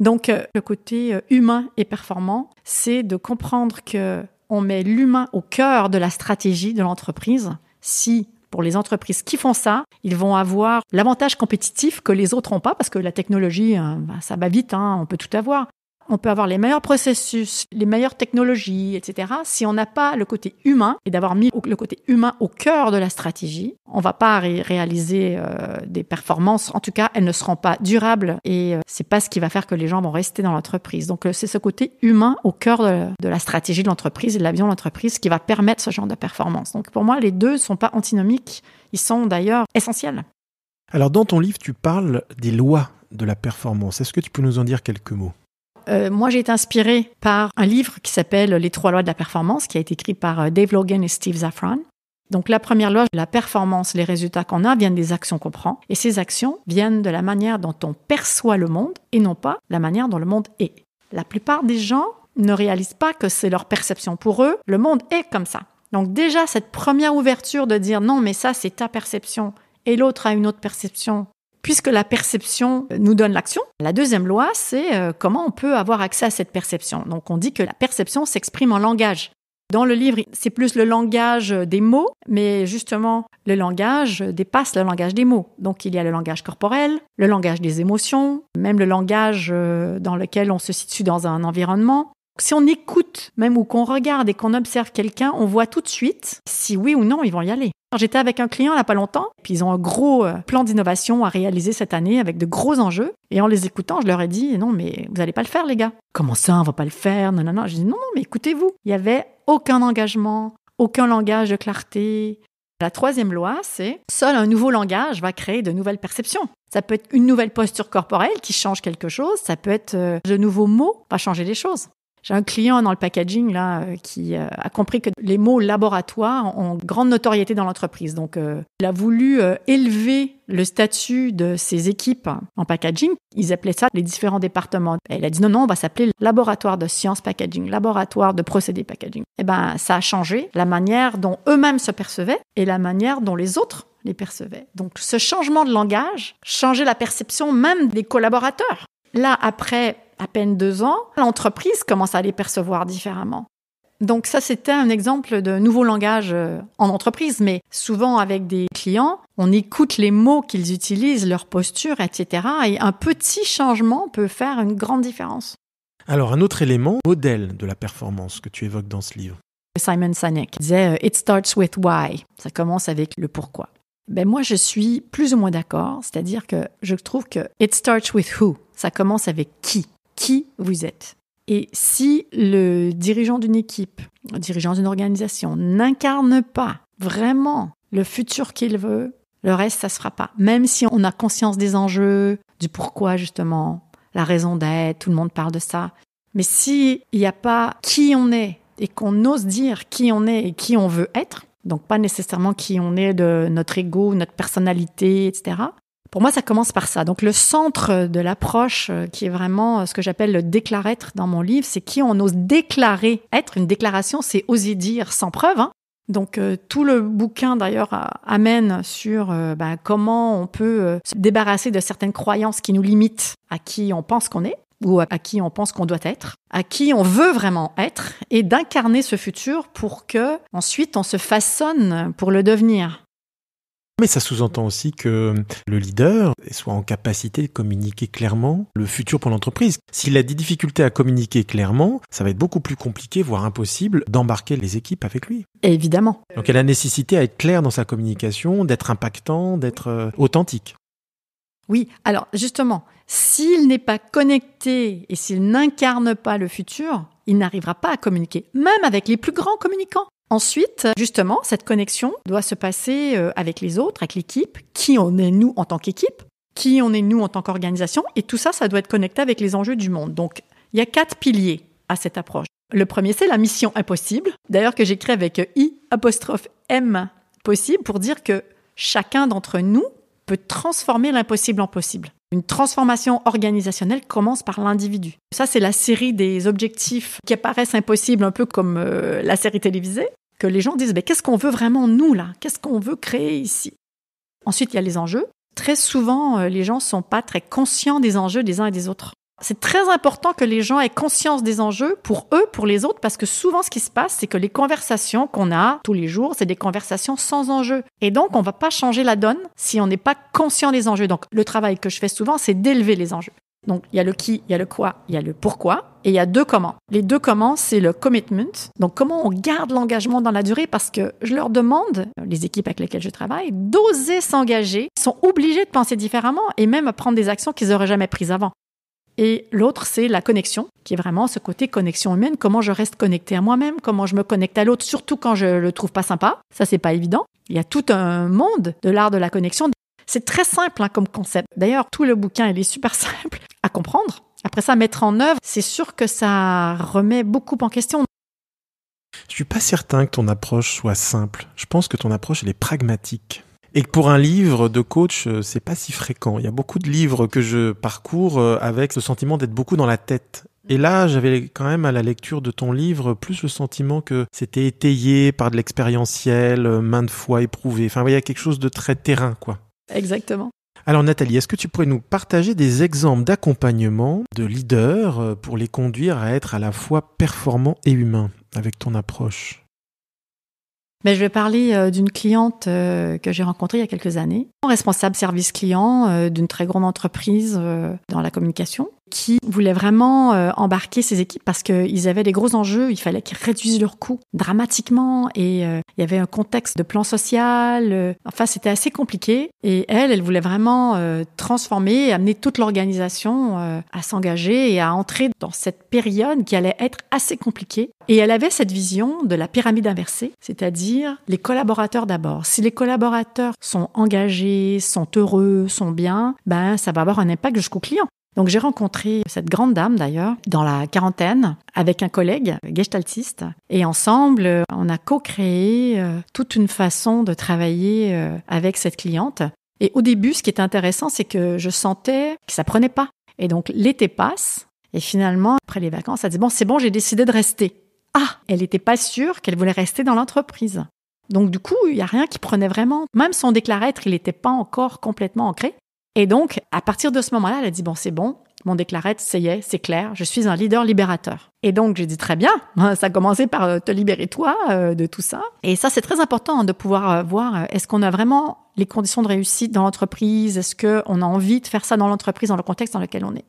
Donc, le côté humain et performant, c'est de comprendre qu'on met l'humain au cœur de la stratégie de l'entreprise. Si, pour les entreprises qui font ça, ils vont avoir l'avantage compétitif que les autres n'ont pas, parce que la technologie, ça va vite, on peut tout avoir. On peut avoir les meilleurs processus, les meilleures technologies, etc. Si on n'a pas le côté humain, et d'avoir mis le côté humain au cœur de la stratégie, on ne va pas réaliser des performances. En tout cas, elles ne seront pas durables et ce n'est pas ce qui va faire que les gens vont rester dans l'entreprise. Donc, c'est ce côté humain au cœur de la stratégie de l'entreprise et de la vision de l'entreprise qui va permettre ce genre de performance. Donc, pour moi, les deux ne sont pas antinomiques. Ils sont d'ailleurs essentiels. Alors, dans ton livre, tu parles des lois de la performance. Est-ce que tu peux nous en dire quelques mots ? Moi, j'ai été inspirée par un livre qui s'appelle « Les 3 lois de la performance » qui a été écrit par Dave Logan et Steve Zaffran. Donc, la première loi, la performance, les résultats qu'on a viennent des actions qu'on prend. Et ces actions viennent de la manière dont on perçoit le monde et non pas la manière dont le monde est. La plupart des gens ne réalisent pas que c'est leur perception. Pour eux, le monde est comme ça. Donc déjà, cette première ouverture de dire « non, mais ça, c'est ta perception et l'autre a une autre perception », puisque la perception nous donne l'action. La deuxième loi, c'est comment on peut avoir accès à cette perception. Donc, on dit que la perception s'exprime en langage. Dans le livre, c'est plus le langage des mots, mais justement, le langage dépasse le langage des mots. Donc, il y a le langage corporel, le langage des émotions, même le langage dans lequel on se situe dans un environnement. Si on écoute, même ou qu'on regarde et qu'on observe quelqu'un, on voit tout de suite si oui ou non ils vont y aller. J'étais avec un client il n'y a pas longtemps, puis ils ont un gros plan d'innovation à réaliser cette année avec de gros enjeux. Et en les écoutant, je leur ai dit « Non, mais vous n'allez pas le faire, les gars. » « Comment ça, on ne va pas le faire ?» Non. Je dis « Non, mais écoutez-vous. » Il n'y avait aucun engagement, aucun langage de clarté. La troisième loi, c'est « Seul un nouveau langage va créer de nouvelles perceptions. » Ça peut être une nouvelle posture corporelle qui change quelque chose. Ça peut être de nouveaux mots va changer les choses. J'ai un client dans le packaging là qui a compris que les mots laboratoire ont grande notoriété dans l'entreprise. Donc, il a voulu élever le statut de ses équipes en packaging. Ils appelaient ça les différents départements. Et il a dit non, on va s'appeler laboratoire de sciences packaging, laboratoire de procédés packaging. Et ça a changé la manière dont eux-mêmes se percevaient et la manière dont les autres les percevaient. Donc, ce changement de langage changeait la perception même des collaborateurs. Là, après à peine 2 ans, l'entreprise commence à les percevoir différemment. Donc ça, c'était un exemple de nouveau langage en entreprise, mais souvent avec des clients, on écoute les mots qu'ils utilisent, leur posture, etc. Et un petit changement peut faire une grande différence. Alors, un autre élément, modèle de la performance que tu évoques dans ce livre. Simon Sinek disait « It starts with why ». Ça commence avec le pourquoi. Moi, je suis plus ou moins d'accord, c'est-à-dire que je trouve que « It starts with who ». Ça commence avec qui vous êtes. Et si le dirigeant d'une équipe, le dirigeant d'une organisation n'incarne pas vraiment le futur qu'il veut, Le reste, ça se fera pas. Même si on a conscience des enjeux, du pourquoi justement, la raison d'être, tout le monde parle de ça. Mais s'il n'y a pas qui on est et qu'on ose dire qui on est et qui on veut être, donc pas nécessairement qui on est de notre ego, notre personnalité, etc. Pour moi, ça commence par ça. Donc le centre de l'approche, qui est vraiment ce que j'appelle le déclare-être dans mon livre, c'est qui on ose déclarer être. Une déclaration, c'est oser dire sans preuve, hein. Donc tout le bouquin d'ailleurs amène sur comment on peut se débarrasser de certaines croyances qui nous limitent à qui on pense qu'on est ou à qui on pense qu'on doit être, à qui on veut vraiment être, et d'incarner ce futur pour que ensuite on se façonne pour le devenir. Mais ça sous-entend aussi que le leader soit en capacité de communiquer clairement le futur pour l'entreprise. S'il a des difficultés à communiquer clairement, ça va être beaucoup plus compliqué, voire impossible, d'embarquer les équipes avec lui. Évidemment. Donc il y a la nécessité à être clair dans sa communication, d'être impactant, d'être authentique. Oui, alors justement, s'il n'est pas connecté et s'il n'incarne pas le futur, il n'arrivera pas à communiquer, même avec les plus grands communicants. Ensuite, justement, cette connexion doit se passer avec les autres, avec l'équipe, qui on est nous en tant qu'équipe, qui on est nous en tant qu'organisation, et tout ça, ça doit être connecté avec les enjeux du monde. Donc, il y a 4 piliers à cette approche. Le premier, c'est la mission impossible, d'ailleurs que j'écris avec I''M possible, pour dire que chacun d'entre nous peut transformer l'impossible en possible. Une transformation organisationnelle commence par l'individu. Ça, c'est la série des objectifs qui apparaissent impossibles, un peu comme la série télévisée, que les gens disent qu'est-ce qu'on veut vraiment nous, là ? Qu'est-ce qu'on veut créer ici ? Ensuite, il y a les enjeux. Très souvent, les gens ne sont pas très conscients des enjeux des uns et des autres. C'est très important que les gens aient conscience des enjeux pour eux, pour les autres, parce que souvent, ce qui se passe, c'est que les conversations qu'on a tous les jours, c'est des conversations sans enjeux. Et donc, on ne va pas changer la donne si on n'est pas conscient des enjeux. Donc, le travail que je fais souvent, c'est d'élever les enjeux. Donc, il y a le qui, il y a le quoi, il y a le pourquoi, et il y a 2 comment. Les 2 comment, c'est le commitment. Donc, comment on garde l'engagement dans la durée, parce que je leur demande, les équipes avec lesquelles je travaille, d'oser s'engager. Ils sont obligés de penser différemment et même à prendre des actions qu'ils n'auraient jamais prises avant. Et l'autre, c'est la connexion, qui est vraiment ce côté connexion humaine. Comment je reste connecté à moi-même, comment je me connecte à l'autre, surtout quand je le trouve pas sympa. Ça, c'est pas évident. Il y a tout un monde de l'art de la connexion. C'est très simple comme concept. D'ailleurs, tout le bouquin, il est super simple à comprendre. Après ça, mettre en œuvre, c'est sûr que ça remet beaucoup en question. Je suis pas certain que ton approche soit simple. Je pense que ton approche, elle est pragmatique. Et que pour un livre de coach, c'est pas si fréquent. Il y a beaucoup de livres que je parcours avec ce sentiment d'être beaucoup dans la tête. Et là, j'avais quand même à la lecture de ton livre plus le sentiment que c'était étayé par de l'expérientiel, maintes fois éprouvé. Enfin, il y a quelque chose de très terrain, quoi. Exactement. Alors Nathalie, est-ce que tu pourrais nous partager des exemples d'accompagnement de leaders pour les conduire à être à la fois performants et humains avec ton approche ? Je vais parler d'une cliente que j'ai rencontrée il y a quelques années, responsable service client d'une très grande entreprise dans la communication, qui voulait vraiment embarquer ses équipes parce qu'ils avaient des gros enjeux. Il fallait qu'ils réduisent leurs coûts dramatiquement et il y avait un contexte de plan social. Enfin, c'était assez compliqué. Et elle voulait vraiment transformer et amener toute l'organisation à s'engager et à entrer dans cette période qui allait être assez compliquée. Et elle avait cette vision de la pyramide inversée, c'est-à-dire les collaborateurs d'abord. Si les collaborateurs sont engagés, sont heureux, sont bien, ça va avoir un impact jusqu'au client. Donc j'ai rencontré cette grande dame d'ailleurs, dans la quarantaine, avec un collègue gestaltiste. Et ensemble, on a co-créé toute une façon de travailler avec cette cliente. Et au début, ce qui était intéressant, c'est que je sentais que ça prenait pas. Et donc l'été passe, et finalement, après les vacances, elle dit « Bon, c'est bon, j'ai décidé de rester ». Ah, elle n'était pas sûre qu'elle voulait rester dans l'entreprise. Donc du coup, il n'y a rien qui prenait vraiment. Même son déclare-être, il n'était pas encore complètement ancré. Et donc, à partir de ce moment-là, elle a dit « Bon, c'est bon, mon déclare-être, ça y est, c'est clair, je suis un leader libérateur ». Et donc, j'ai dit « Très bien, ça a commencé par te libérer toi de tout ça ». Et ça, c'est très important de pouvoir voir, est-ce qu'on a vraiment les conditions de réussite dans l'entreprise? Est-ce qu'on a envie de faire ça dans l'entreprise, dans le contexte dans lequel on est?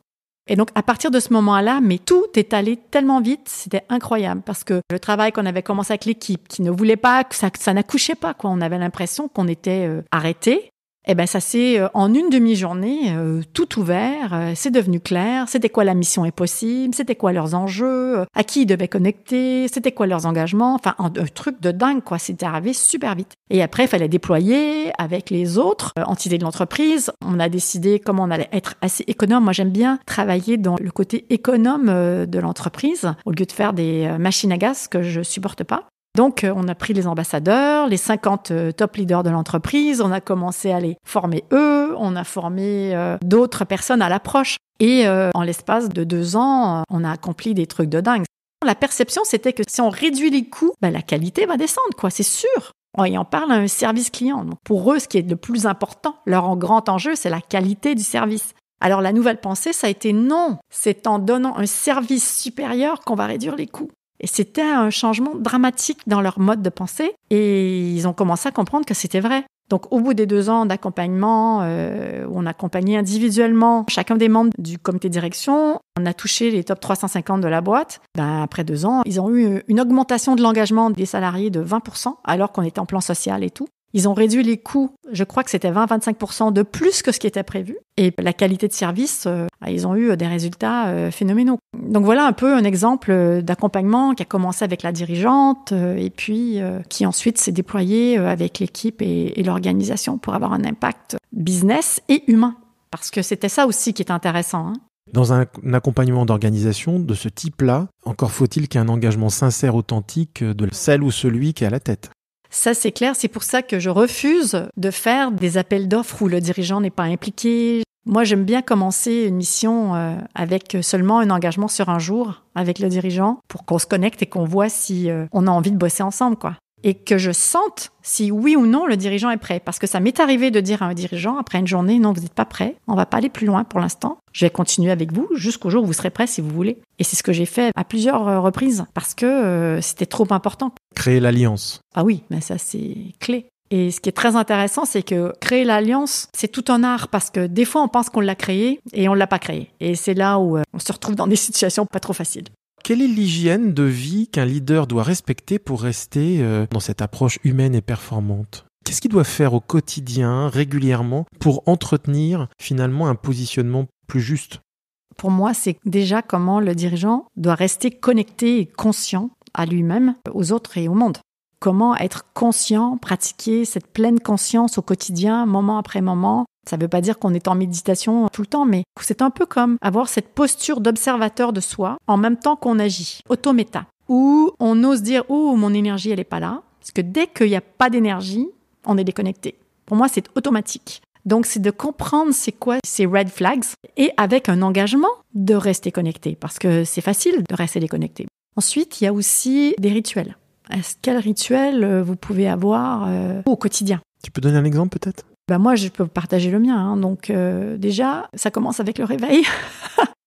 Et donc, à partir de ce moment-là, mais tout est allé tellement vite, c'était incroyable parce que le travail qu'on avait commencé avec l'équipe, qui ne voulait pas, que ça n'accouchait pas, quoi. On avait l'impression qu'on était arrêté. Eh ben, ça s'est, en une demi-journée, tout ouvert, c'est devenu clair, c'était quoi la mission est possible, c'était quoi leurs enjeux, à qui ils devaient connecter, c'était quoi leurs engagements, enfin, un truc de dingue, quoi, c'était arrivé super vite. Et après, il fallait déployer avec les autres entités de l'entreprise. On a décidé comment on allait être assez économe. Moi, j'aime bien travailler dans le côté économe de l'entreprise, au lieu de faire des machines à gaz que je supporte pas. Donc, on a pris les ambassadeurs, les 50 top leaders de l'entreprise, on a commencé à les former eux, on a formé d'autres personnes à l'approche. Et en l'espace de 2 ans, on a accompli des trucs de dingue. La perception, c'était que si on réduit les coûts, la qualité va descendre, quoi, c'est sûr. Et on parle d'un service client. Donc, pour eux, ce qui est le plus important, leur grand enjeu, c'est la qualité du service. Alors, la nouvelle pensée, ça a été non, c'est en donnant un service supérieur qu'on va réduire les coûts. Et c'était un changement dramatique dans leur mode de pensée et ils ont commencé à comprendre que c'était vrai. Donc, au bout des 2 ans d'accompagnement, où on accompagnait individuellement chacun des membres du comité de direction, on a touché les top 350 de la boîte. Après 2 ans, ils ont eu une augmentation de l'engagement des salariés de 20%, alors qu'on était en plan social et tout. Ils ont réduit les coûts, je crois que c'était 20-25% de plus que ce qui était prévu. Et la qualité de service, ils ont eu des résultats phénoménaux. Donc voilà un peu un exemple d'accompagnement qui a commencé avec la dirigeante et puis qui ensuite s'est déployé avec l'équipe et l'organisation pour avoir un impact business et humain. Parce que c'était ça aussi qui est intéressant. Dans un accompagnement d'organisation de ce type-là, encore faut-il qu'il y ait un engagement sincère, authentique de celle ou celui qui est à la tête. Ça, c'est clair. C'est pour ça que je refuse de faire des appels d'offres où le dirigeant n'est pas impliqué. Moi, j'aime bien commencer une mission avec seulement un engagement sur un jour avec le dirigeant pour qu'on se connecte et qu'on voit si on a envie de bosser ensemble, quoi. Et que je sente si oui ou non le dirigeant est prêt. Parce que ça m'est arrivé de dire à un dirigeant après une journée, non, vous n'êtes pas prêt, on va pas aller plus loin pour l'instant. Je vais continuer avec vous jusqu'au jour où vous serez prêt si vous voulez. Et c'est ce que j'ai fait à plusieurs reprises parce que c'était trop important. Créer l'alliance. Ah oui, mais ça c'est clé. Et ce qui est très intéressant, c'est que créer l'alliance, c'est tout un art parce que des fois on pense qu'on l'a créé et on l'a pas créé. Et c'est là où on se retrouve dans des situations pas trop faciles. Quelle est l'hygiène de vie qu'un leader doit respecter pour rester dans cette approche humaine et performante ? Qu'est-ce qu'il doit faire au quotidien, régulièrement, pour entretenir finalement un positionnement plus juste ? Pour moi, c'est déjà comment le dirigeant doit rester connecté et conscient à lui-même, aux autres et au monde. Comment être conscient, pratiquer cette pleine conscience au quotidien, moment après moment. Ça ne veut pas dire qu'on est en méditation tout le temps, mais c'est un peu comme avoir cette posture d'observateur de soi en même temps qu'on agit, autométa, où on ose dire « Oh, mon énergie, elle n'est pas là ». Parce que dès qu'il n'y a pas d'énergie, on est déconnecté. Pour moi, c'est automatique. Donc, c'est de comprendre c'est quoi ces red flags et avec un engagement de rester connecté, parce que c'est facile de rester déconnecté. Ensuite, il y a aussi des rituels. Quel rituel vous pouvez avoir au quotidien ? Tu peux donner un exemple peut-être ? Moi, je peux partager le mien. Donc, déjà, ça commence avec le réveil.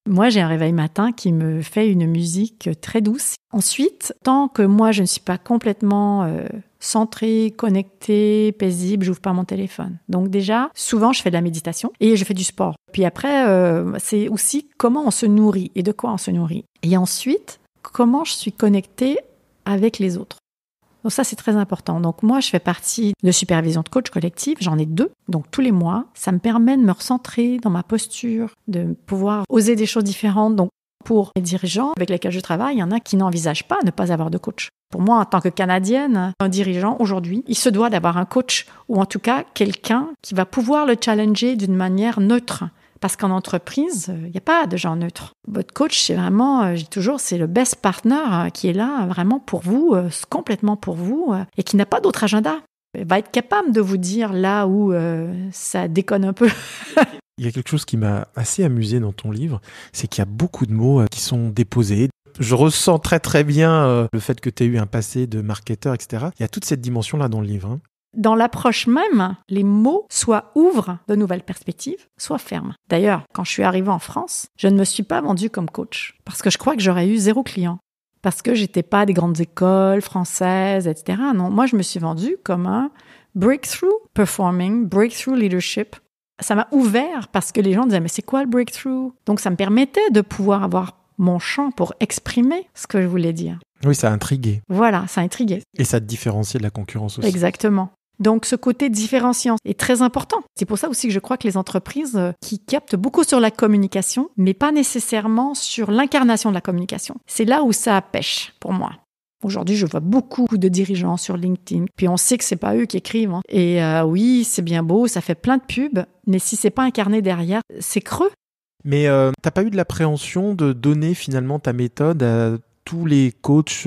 Moi, j'ai un réveil matin qui me fait une musique très douce. Ensuite, tant que moi, je ne suis pas complètement centrée, connectée, paisible, j'ouvre pas mon téléphone. Donc déjà, souvent, je fais de la méditation et je fais du sport. Puis après, c'est aussi comment on se nourrit et de quoi on se nourrit. Et ensuite, comment je suis connectée avec les autres. Donc ça, c'est très important. Donc moi, je fais partie de supervision de coach collective. J'en ai 2. Donc tous les mois, ça me permet de me recentrer dans ma posture, de pouvoir oser des choses différentes. Donc pour les dirigeants avec lesquels je travaille, il y en a qui n'envisagent pas ne pas avoir de coach. Pour moi, en tant que Canadienne, un dirigeant, aujourd'hui, il se doit d'avoir un coach ou en tout cas quelqu'un qui va pouvoir le challenger d'une manière neutre. Parce qu'en entreprise, il n'y a pas de gens neutres. Votre coach, c'est vraiment, je dis toujours, c'est le best partner qui est là vraiment pour vous, complètement pour vous, et qui n'a pas d'autre agenda. Il va être capable de vous dire là où ça déconne un peu. Il y a quelque chose qui m'a assez amusé dans ton livre, c'est qu'il y a beaucoup de mots qui sont déposés. Je ressens très très bien le fait que tu aies eu un passé de marketeur, etc. Il y a toute cette dimension-là dans le livre. Dans l'approche même, les mots soit ouvrent de nouvelles perspectives, soit ferment. D'ailleurs, quand je suis arrivée en France, je ne me suis pas vendue comme coach parce que je crois que j'aurais eu 0 client. Parce que j'étais pas des grandes écoles françaises, etc. Non, moi, je me suis vendue comme un breakthrough performing, breakthrough leadership. Ça m'a ouvert parce que les gens disaient « mais c'est quoi le breakthrough ?» Donc, ça me permettait de pouvoir avoir mon champ pour exprimer ce que je voulais dire. Oui, ça a intrigué. Voilà, ça a intrigué. Et ça te différenciait de la concurrence aussi. Exactement. Donc, ce côté différenciant est très important. C'est pour ça aussi que je crois que les entreprises qui captent beaucoup sur la communication, mais pas nécessairement sur l'incarnation de la communication. C'est là où ça pêche, pour moi. Aujourd'hui, je vois beaucoup de dirigeants sur LinkedIn. Puis on sait que c'est pas eux qui écrivent. Hein. Et oui, c'est bien beau, ça fait plein de pubs, mais si c'est pas incarné derrière, c'est creux. Mais t'as pas eu de l'appréhension de donner finalement ta méthode à tous les coachs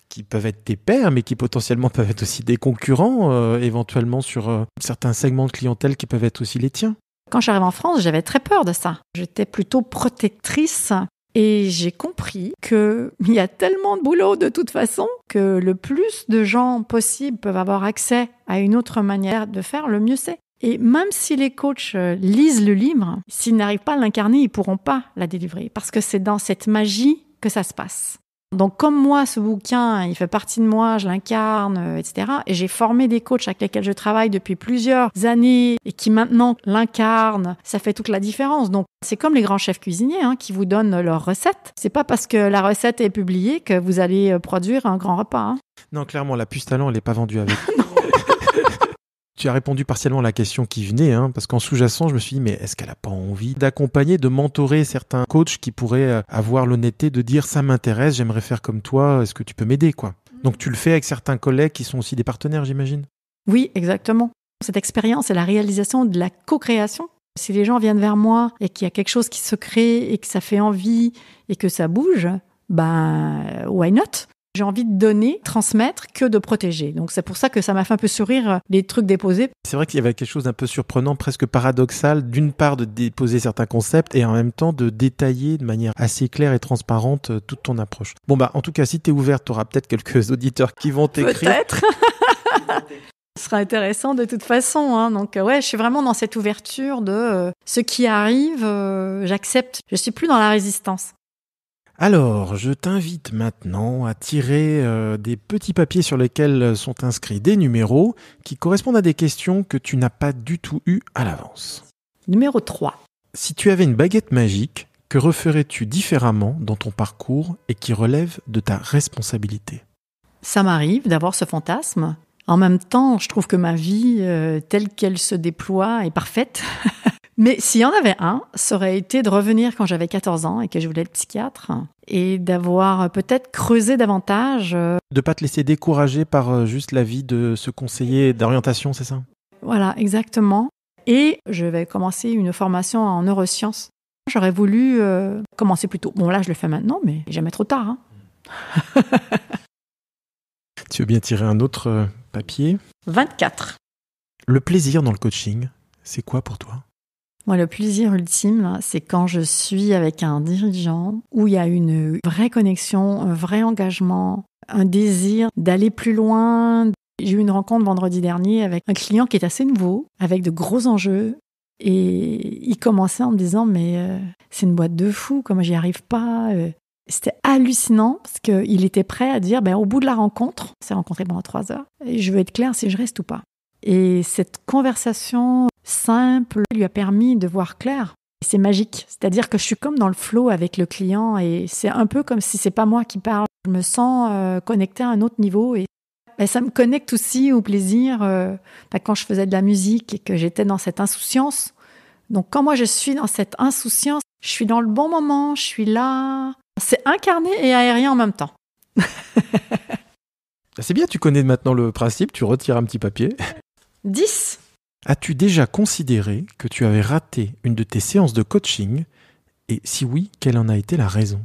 qui peuvent être tes pairs, mais qui potentiellement peuvent être aussi des concurrents, éventuellement sur certains segments de clientèle qui peuvent être aussi les tiens? Quand j'arrive en France, j'avais très peur de ça. J'étais plutôt protectrice et j'ai compris qu'il y a tellement de boulot de toute façon que le plus de gens possible peuvent avoir accès à une autre manière de faire, le mieux c'est. Et même si les coachs lisent le livre, s'ils n'arrivent pas à l'incarner, ils ne pourront pas la délivrer parce que c'est dans cette magie que ça se passe. Donc comme moi, ce bouquin, il fait partie de moi, je l'incarne, etc. Et j'ai formé des coachs avec lesquels je travaille depuis plusieurs années et qui maintenant l'incarnent. Ça fait toute la différence. Donc c'est comme les grands chefs cuisiniers qui vous donnent leurs recettes. C'est pas parce que la recette est publiée que vous allez produire un grand repas. Non, clairement, la puce talent, elle n'est pas vendue avec. Tu as répondu partiellement à la question qui venait, parce qu'en sous-jacent, je me suis dit, mais est-ce qu'elle n'a pas envie d'accompagner, de mentorer certains coachs qui pourraient avoir l'honnêteté de dire, ça m'intéresse, j'aimerais faire comme toi, est-ce que tu peux m'aider, quoi? Donc tu le fais avec certains collègues qui sont aussi des partenaires, j'imagine? Oui, exactement. Cette expérience, c'est la réalisation de la co-création. Si les gens viennent vers moi et qu'il y a quelque chose qui se crée et que ça fait envie et que ça bouge, why not? J'ai envie de donner, transmettre, que de protéger. Donc c'est pour ça que ça m'a fait un peu sourire les trucs déposés. C'est vrai qu'il y avait quelque chose d'un peu surprenant, presque paradoxal, d'une part de déposer certains concepts et en même temps de détailler de manière assez claire et transparente toute ton approche. Bon en tout cas, si tu es ouverte, tu auras peut-être quelques auditeurs qui vont t'écrire. Peut-être. Ce sera intéressant de toute façon. Donc je suis vraiment dans cette ouverture de ce qui arrive, j'accepte. Je suis plus dans la résistance. Alors, je t'invite maintenant à tirer des petits papiers sur lesquels sont inscrits des numéros qui correspondent à des questions que tu n'as pas du tout eues à l'avance. Numéro 3. Si tu avais une baguette magique, que referais-tu différemment dans ton parcours et qui relève de ta responsabilité? Ça m'arrive d'avoir ce fantasme. En même temps, je trouve que ma vie, telle qu'elle se déploie, est parfaite. Mais s'il y en avait un, ça aurait été de revenir quand j'avais 14 ans et que je voulais être psychiatre et d'avoir peut-être creusé davantage. De ne pas te laisser décourager par juste l'avis de ce conseiller d'orientation, c'est ça? Voilà, exactement. Et je vais commencer une formation en neurosciences. J'aurais voulu commencer plus tôt. Bon, là, je le fais maintenant, mais jamais trop tard. Tu veux bien tirer un autre papier? 24. Le plaisir dans le coaching, c'est quoi pour toi? Moi, le plaisir ultime, là, c'est quand je suis avec un dirigeant où il y a une vraie connexion, un vrai engagement, un désir d'aller plus loin. J'ai eu une rencontre vendredi dernier avec un client qui est assez nouveau, avec de gros enjeux. Et il commençait en me disant « mais c'est une boîte de fous, comment j'y arrive pas ?» C'était hallucinant parce qu'il était prêt à dire au bout de la rencontre, on s'est rencontrés pendant 3 heures, et je veux être clair si je reste ou pas. Et cette conversation simple lui a permis de voir clair. C'est magique, c'est-à-dire que je suis comme dans le flow avec le client et c'est un peu comme si c'est pas moi qui parle. Je me sens connectée à un autre niveau et ça me connecte aussi au plaisir quand je faisais de la musique et que j'étais dans cette insouciance. Donc quand moi je suis dans cette insouciance, je suis dans le bon moment, je suis là. C'est incarné et aérien en même temps. C'est bien, tu connais maintenant le principe, tu retires un petit papier. 10. As-tu déjà considéré que tu avais raté une de tes séances de coaching? Et si oui, quelle en a été la raison?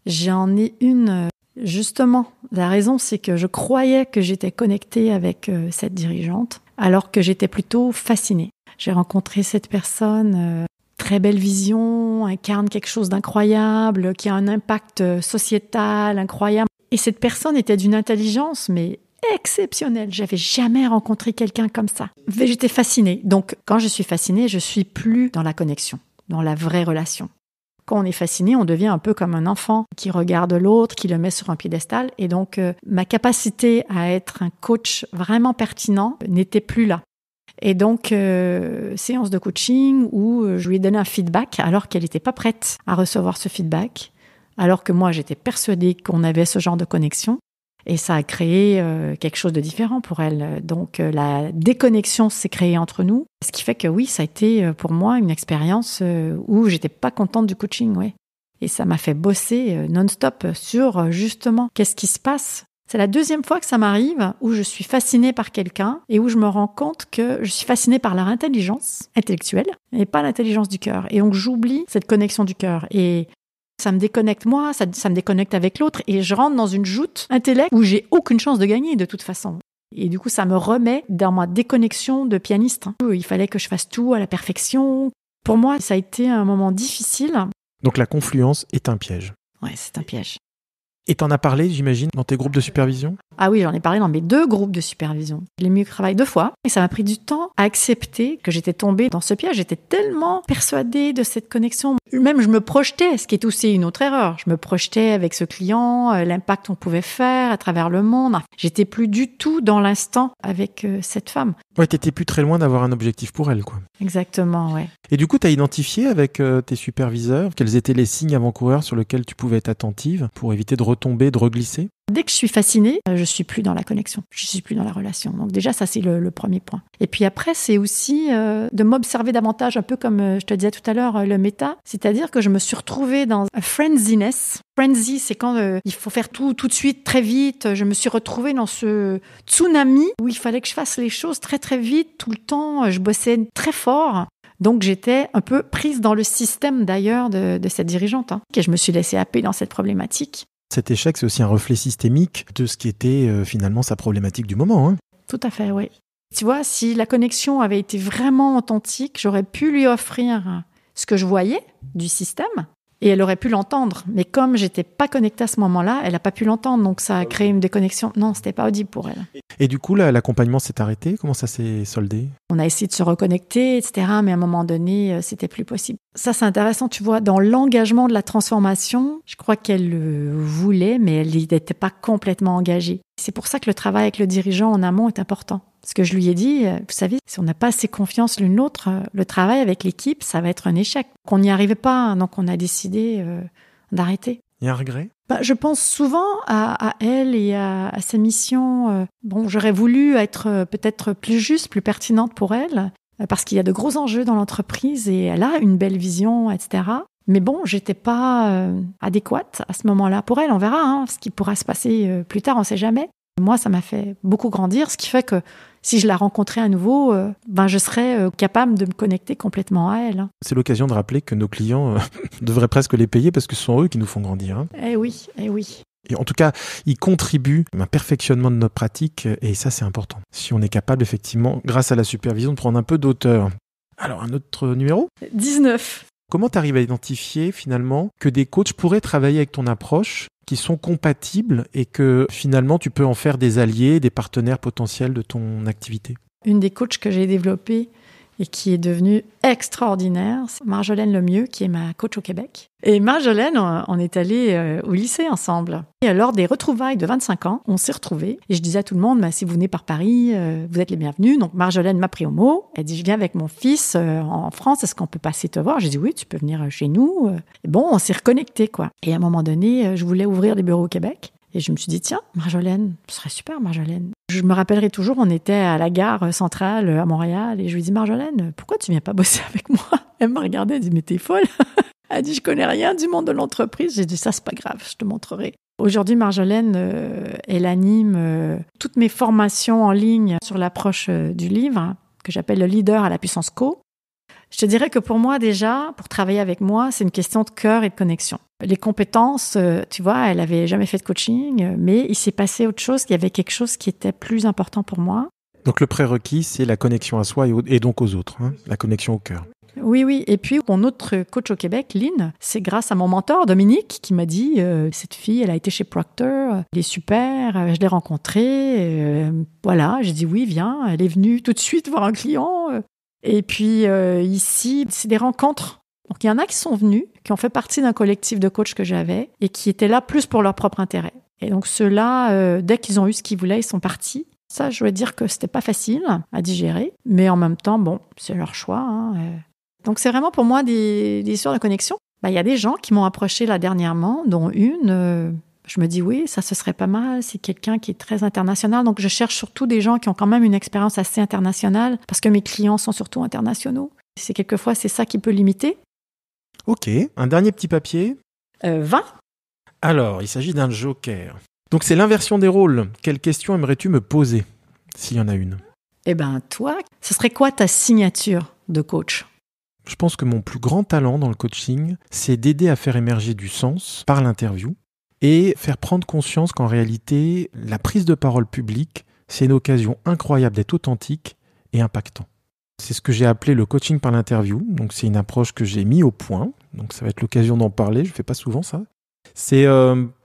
J'en ai une, justement. La raison, c'est que je croyais que j'étais connectée avec cette dirigeante, alors que j'étais plutôt fascinée. J'ai rencontré cette personne, très belle vision, incarne quelque chose d'incroyable, qui a un impact sociétal incroyable. Et cette personne était d'une intelligence, mais exceptionnelle. J'avais jamais rencontré quelqu'un comme ça. J'étais fascinée. Donc, quand je suis fascinée, je suis plus dans la connexion, dans la vraie relation. Quand on est fasciné, on devient un peu comme un enfant qui regarde l'autre, qui le met sur un piédestal. Et donc, ma capacité à être un coach vraiment pertinent n'était plus là. Et donc, séance de coaching où je lui ai donné un feedback alors qu'elle n'était pas prête à recevoir ce feedback, alors que moi, j'étais persuadée qu'on avait ce genre de connexion. Et ça a créé quelque chose de différent pour elle. Donc la déconnexion s'est créée entre nous. Ce qui fait que oui, ça a été pour moi une expérience où j'étais pas contente du coaching, ouais. Et ça m'a fait bosser non-stop sur justement qu'est-ce qui se passe. C'est la deuxième fois que ça m'arrive où je suis fascinée par quelqu'un et où je me rends compte que je suis fascinée par leur intelligence intellectuelle et pas l'intelligence du cœur. Et donc j'oublie cette connexion du cœur. Et ça me déconnecte moi, ça me déconnecte avec l'autre et je rentre dans une joute intellect où j'ai aucune chance de gagner de toute façon. Et du coup, ça me remet dans ma déconnexion de pianiste. Il fallait que je fasse tout à la perfection. Pour moi, ça a été un moment difficile. Donc la confluence est un piège. Ouais, c'est un piège. Et t'en as parlé, j'imagine, dans tes groupes de supervision ? Ah oui, j'en ai parlé dans mes 2 groupes de supervision. Je l'ai mis au travail 2 fois et ça m'a pris du temps à accepter que j'étais tombée dans ce piège. J'étais tellement persuadée de cette connexion. Même je me projetais, ce qui est aussi une autre erreur. Je me projetais avec ce client, l'impact qu'on pouvait faire à travers le monde. J'étais plus du tout dans l'instant avec cette femme. Ouais, t'étais plus très loin d'avoir un objectif pour elle, quoi. Exactement, ouais. Et du coup, t'as identifié avec tes superviseurs quels étaient les signes avant-coureurs sur lesquels tu pouvais être attentive pour éviter de retomber, de reglisser ? Dès que je suis fascinée, je suis plus dans la connexion, je suis plus dans la relation. Donc déjà, ça, c'est le premier point. Et puis après, c'est aussi de m'observer davantage, un peu comme je te disais tout à l'heure, le méta. C'est-à-dire que je me suis retrouvée dans un frenziness. Frenzy, c'est quand il faut faire tout de suite, très vite. Je me suis retrouvée dans ce tsunami où il fallait que je fasse les choses très, très vite, tout le temps. Je bossais très fort. Donc, j'étais un peu prise dans le système, d'ailleurs, de cette dirigeante. Et je me suis laissée happer dans cette problématique. Cet échec, c'est aussi un reflet systémique de ce qui était finalement sa problématique du moment. Hein. Tout à fait, oui. Tu vois, si la connexion avait été vraiment authentique, j'aurais pu lui offrir ce que je voyais du système et elle aurait pu l'entendre. Mais comme j'étais pas connectée à ce moment-là, elle n'a pas pu l'entendre. Donc, ça a créé une déconnexion. Non, c'était pas audible pour elle. Et du coup, l'accompagnement s'est arrêté. Comment ça s'est soldé ? On a essayé de se reconnecter, etc. Mais à un moment donné, c'était plus possible. Ça, c'est intéressant, tu vois. Dans l'engagement de la transformation, je crois qu'elle le voulait, mais elle n'était pas complètement engagée. C'est pour ça que le travail avec le dirigeant en amont est important. Parce que je lui ai dit, vous savez, si on n'a pas assez confiance l'une l'autre, le travail avec l'équipe, ça va être un échec. On n'y arrivait pas, donc on a décidé d'arrêter. Il y a un regret ? Je pense souvent à elle et à sa mission. J'aurais voulu être peut-être plus juste, plus pertinente pour elle, parce qu'il y a de gros enjeux dans l'entreprise et elle a une belle vision, etc. Mais bon, j'étais pas adéquate à ce moment-là pour elle. On verra ce qui pourra se passer plus tard, on sait jamais. Moi, ça m'a fait beaucoup grandir, ce qui fait que si je la rencontrais à nouveau, je serais capable de me connecter complètement à elle. C'est l'occasion de rappeler que nos clients devraient presque les payer parce que ce sont eux qui nous font grandir. Hein. Eh oui, eh oui. Et en tout cas, ils contribuent à un perfectionnement de notre pratique et ça, c'est important. Si on est capable, effectivement, grâce à la supervision, de prendre un peu d'auteur. Alors, un autre numéro ? 19. Comment tu arrives à identifier finalement que des coachs pourraient travailler avec ton approche, qui sont compatibles et que finalement tu peux en faire des alliés, des partenaires potentiels de ton activité ? Une des coachs que j'ai développée et qui est devenue extraordinaire, c'est Marjolaine Lemieux, qui est ma coach au Québec. Et Marjolaine, on est allés au lycée ensemble. Et lors des retrouvailles de 25 ans, on s'est retrouvés. Et je disais à tout le monde, si vous venez par Paris, vous êtes les bienvenus. Donc Marjolaine m'a pris au mot. Elle dit, je viens avec mon fils en France, est-ce qu'on peut passer te voir ? J'ai dit, oui, tu peux venir chez nous. Et bon, on s'est reconnectés, quoi. Et à un moment donné, je voulais ouvrir des bureaux au Québec. Et je me suis dit, tiens, Marjolaine, ce serait super, Marjolaine. Je me rappellerai toujours, on était à la gare centrale à Montréal et je lui dis, Marjolaine, pourquoi tu viens pas bosser avec moi ? Elle me regardait, elle dit, mais t'es folle. Elle dit, je connais rien du monde de l'entreprise. J'ai dit, ça, c'est pas grave, je te montrerai. Aujourd'hui, Marjolaine, elle anime toutes mes formations en ligne sur l'approche du livre, que j'appelle le leader à la puissance co. Je te dirais que pour moi, déjà, pour travailler avec moi, c'est une question de cœur et de connexion. Les compétences, tu vois, elle avait jamais fait de coaching, mais il s'est passé autre chose, il y avait quelque chose qui était plus important pour moi. Donc le prérequis, c'est la connexion à soi et donc aux autres, la connexion au cœur. Oui, oui. Et puis, mon autre coach au Québec, Lynn, c'est grâce à mon mentor, Dominique, qui m'a dit, cette fille, elle a été chez Procter, elle est super, je l'ai rencontrée, voilà, j'ai dit oui, viens, elle est venue tout de suite voir un client. Et puis, ici, c'est des rencontres. Donc, il y en a qui sont venus, qui ont fait partie d'un collectif de coachs que j'avais et qui étaient là plus pour leur propre intérêt. Et donc, ceux-là, dès qu'ils ont eu ce qu'ils voulaient, ils sont partis. Ça, je veux dire que c'était pas facile à digérer, mais en même temps, bon, c'est leur choix. Donc, c'est vraiment pour moi des histoires de connexion. Il y a des gens qui m'ont approché là dernièrement, dont une, Je me dis oui, ça ce serait pas mal. C'est quelqu'un qui est très international. Donc je cherche surtout des gens qui ont quand même une expérience assez internationale parce que mes clients sont surtout internationaux. Quelquefois, c'est ça qui peut limiter. Ok, un dernier petit papier. 20. Alors, il s'agit d'un joker. Donc c'est l'inversion des rôles. Quelle question aimerais-tu me poser, s'il y en a une ? Eh bien, toi, ce serait quoi ta signature de coach ? Je pense que mon plus grand talent dans le coaching, c'est d'aider à faire émerger du sens par l'interview et faire prendre conscience qu'en réalité, la prise de parole publique, c'est une occasion incroyable d'être authentique et impactant. C'est ce que j'ai appelé le coaching par l'interview. Donc c'est une approche que j'ai mis au point. Donc ça va être l'occasion d'en parler. Je ne fais pas souvent ça. C'est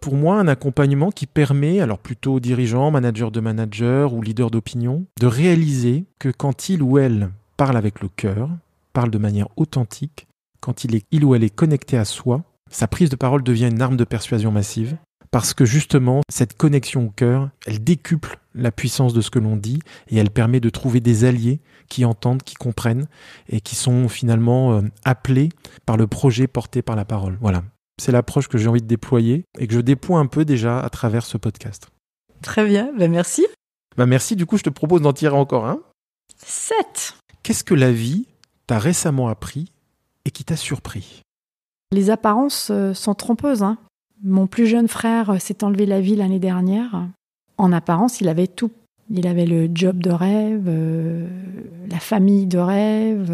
pour moi un accompagnement qui permet, alors plutôt aux dirigeants, managers de managers ou leaders d'opinion, de réaliser que quand il ou elle parle avec le cœur, parle de manière authentique, quand il ou elle est connecté à soi, sa prise de parole devient une arme de persuasion massive. Parce que justement, cette connexion au cœur, elle décuple la puissance de ce que l'on dit et elle permet de trouver des alliés qui entendent, qui comprennent et qui sont finalement appelés par le projet porté par la parole. Voilà, c'est l'approche que j'ai envie de déployer et que je déploie un peu déjà à travers ce podcast. Très bien, merci. Merci, du coup je te propose d'en tirer encore un. 7. Qu'est-ce que la vie t'a récemment appris et qui t'a surpris ? Les apparences sont trompeuses, hein. Mon plus jeune frère s'est enlevé la vie l'année dernière. En apparence, il avait tout. Il avait le job de rêve, la famille de rêve,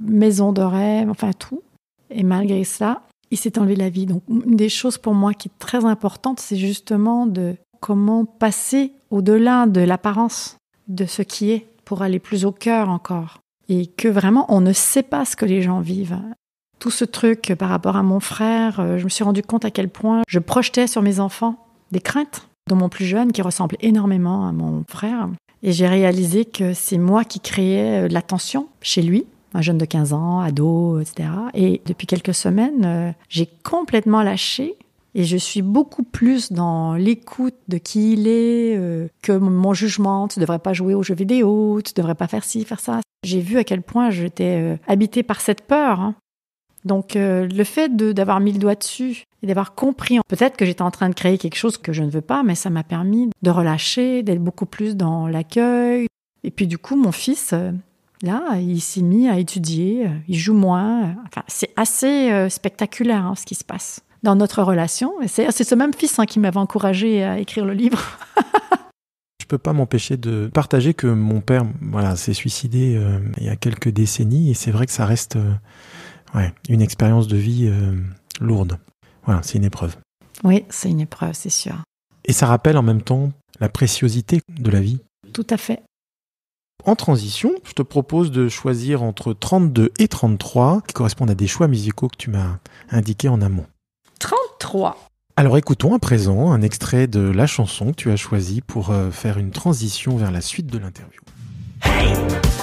maison de rêve, enfin tout. Et malgré ça, il s'est enlevé la vie. Donc, une des choses pour moi qui est très importante, c'est justement de comment passer au-delà de l'apparence, de ce qui est, pour aller plus au cœur encore. Et que vraiment, on ne sait pas ce que les gens vivent. Tout ce truc par rapport à mon frère, je me suis rendu compte à quel point je projetais sur mes enfants des craintes, dont mon plus jeune qui ressemble énormément à mon frère. Et j'ai réalisé que c'est moi qui créais de la tension chez lui, un jeune de 15 ans, ado, etc. Et depuis quelques semaines, j'ai complètement lâché et je suis beaucoup plus dans l'écoute de qui il est que mon jugement. Tu ne devrais pas jouer aux jeux vidéo, tu ne devrais pas faire ci, faire ça. J'ai vu à quel point j'étais habitée par cette peur, hein. Donc, le fait d'avoir mis le doigt dessus et d'avoir compris, peut-être que j'étais en train de créer quelque chose que je ne veux pas, mais ça m'a permis de relâcher, d'être beaucoup plus dans l'accueil. Et puis, du coup, mon fils, là, il s'est mis à étudier, il joue moins. Enfin, c'est assez spectaculaire ce qui se passe dans notre relation. Et c'est ce même fils qui m'avait encouragé à écrire le livre. Je ne peux pas m'empêcher de partager que mon père s'est suicidé il y a quelques décennies et c'est vrai que ça reste... une expérience de vie lourde. Voilà, c'est une épreuve. Oui, c'est une épreuve, c'est sûr. Et ça rappelle en même temps la préciosité de la vie. Tout à fait. En transition, je te propose de choisir entre 32 et 33, qui correspondent à des choix musicaux que tu m'as indiqués en amont. 33. Alors écoutons à présent un extrait de la chanson que tu as choisie pour faire une transition vers la suite de l'interview. Hey,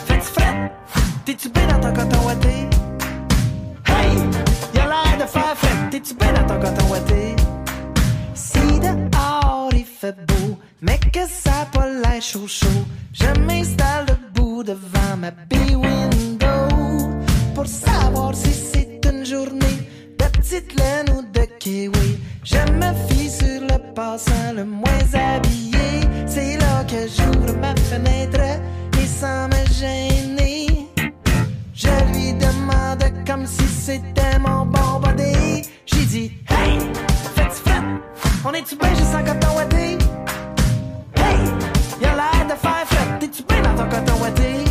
fais-tu fret? T'es-tu bien dans ton coton ouaté? Hey, y'a l'air de faire fret, t'es-tu bien dans ton coton ouaté? Si dehors il fait beau, mais que ça a pas l'air chaud, je m'installe debout devant ma bay window pour savoir si c'est une journée de petite laine ou de kiwi. Je me fie sur le passant le moins habillé, c'est là que j'ouvre ma fenêtre et sans me gêner, je lui demande comme si c'était mon bon body. J'ai dit, hey, fais-tu fret? On est-tu bien juste en coton ouaté? Hey, y'a l'air de faire fret, t'es-tu bien dans ton coton ouaté?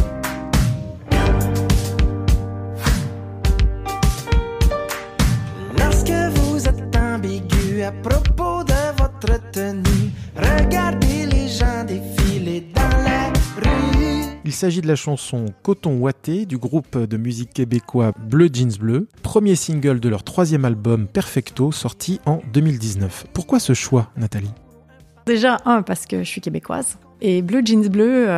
Lorsque vous êtes ambigu à propos de votre tenue, regardez les gens défiler dans la rue. Il s'agit de la chanson Coton Ouaté du groupe de musique québécois Bleu Jeans Bleu, premier single de leur 3e album Perfecto, sorti en 2019. Pourquoi ce choix, Nathalie ? Déjà, parce que je suis québécoise. Et Bleu Jeans Bleu,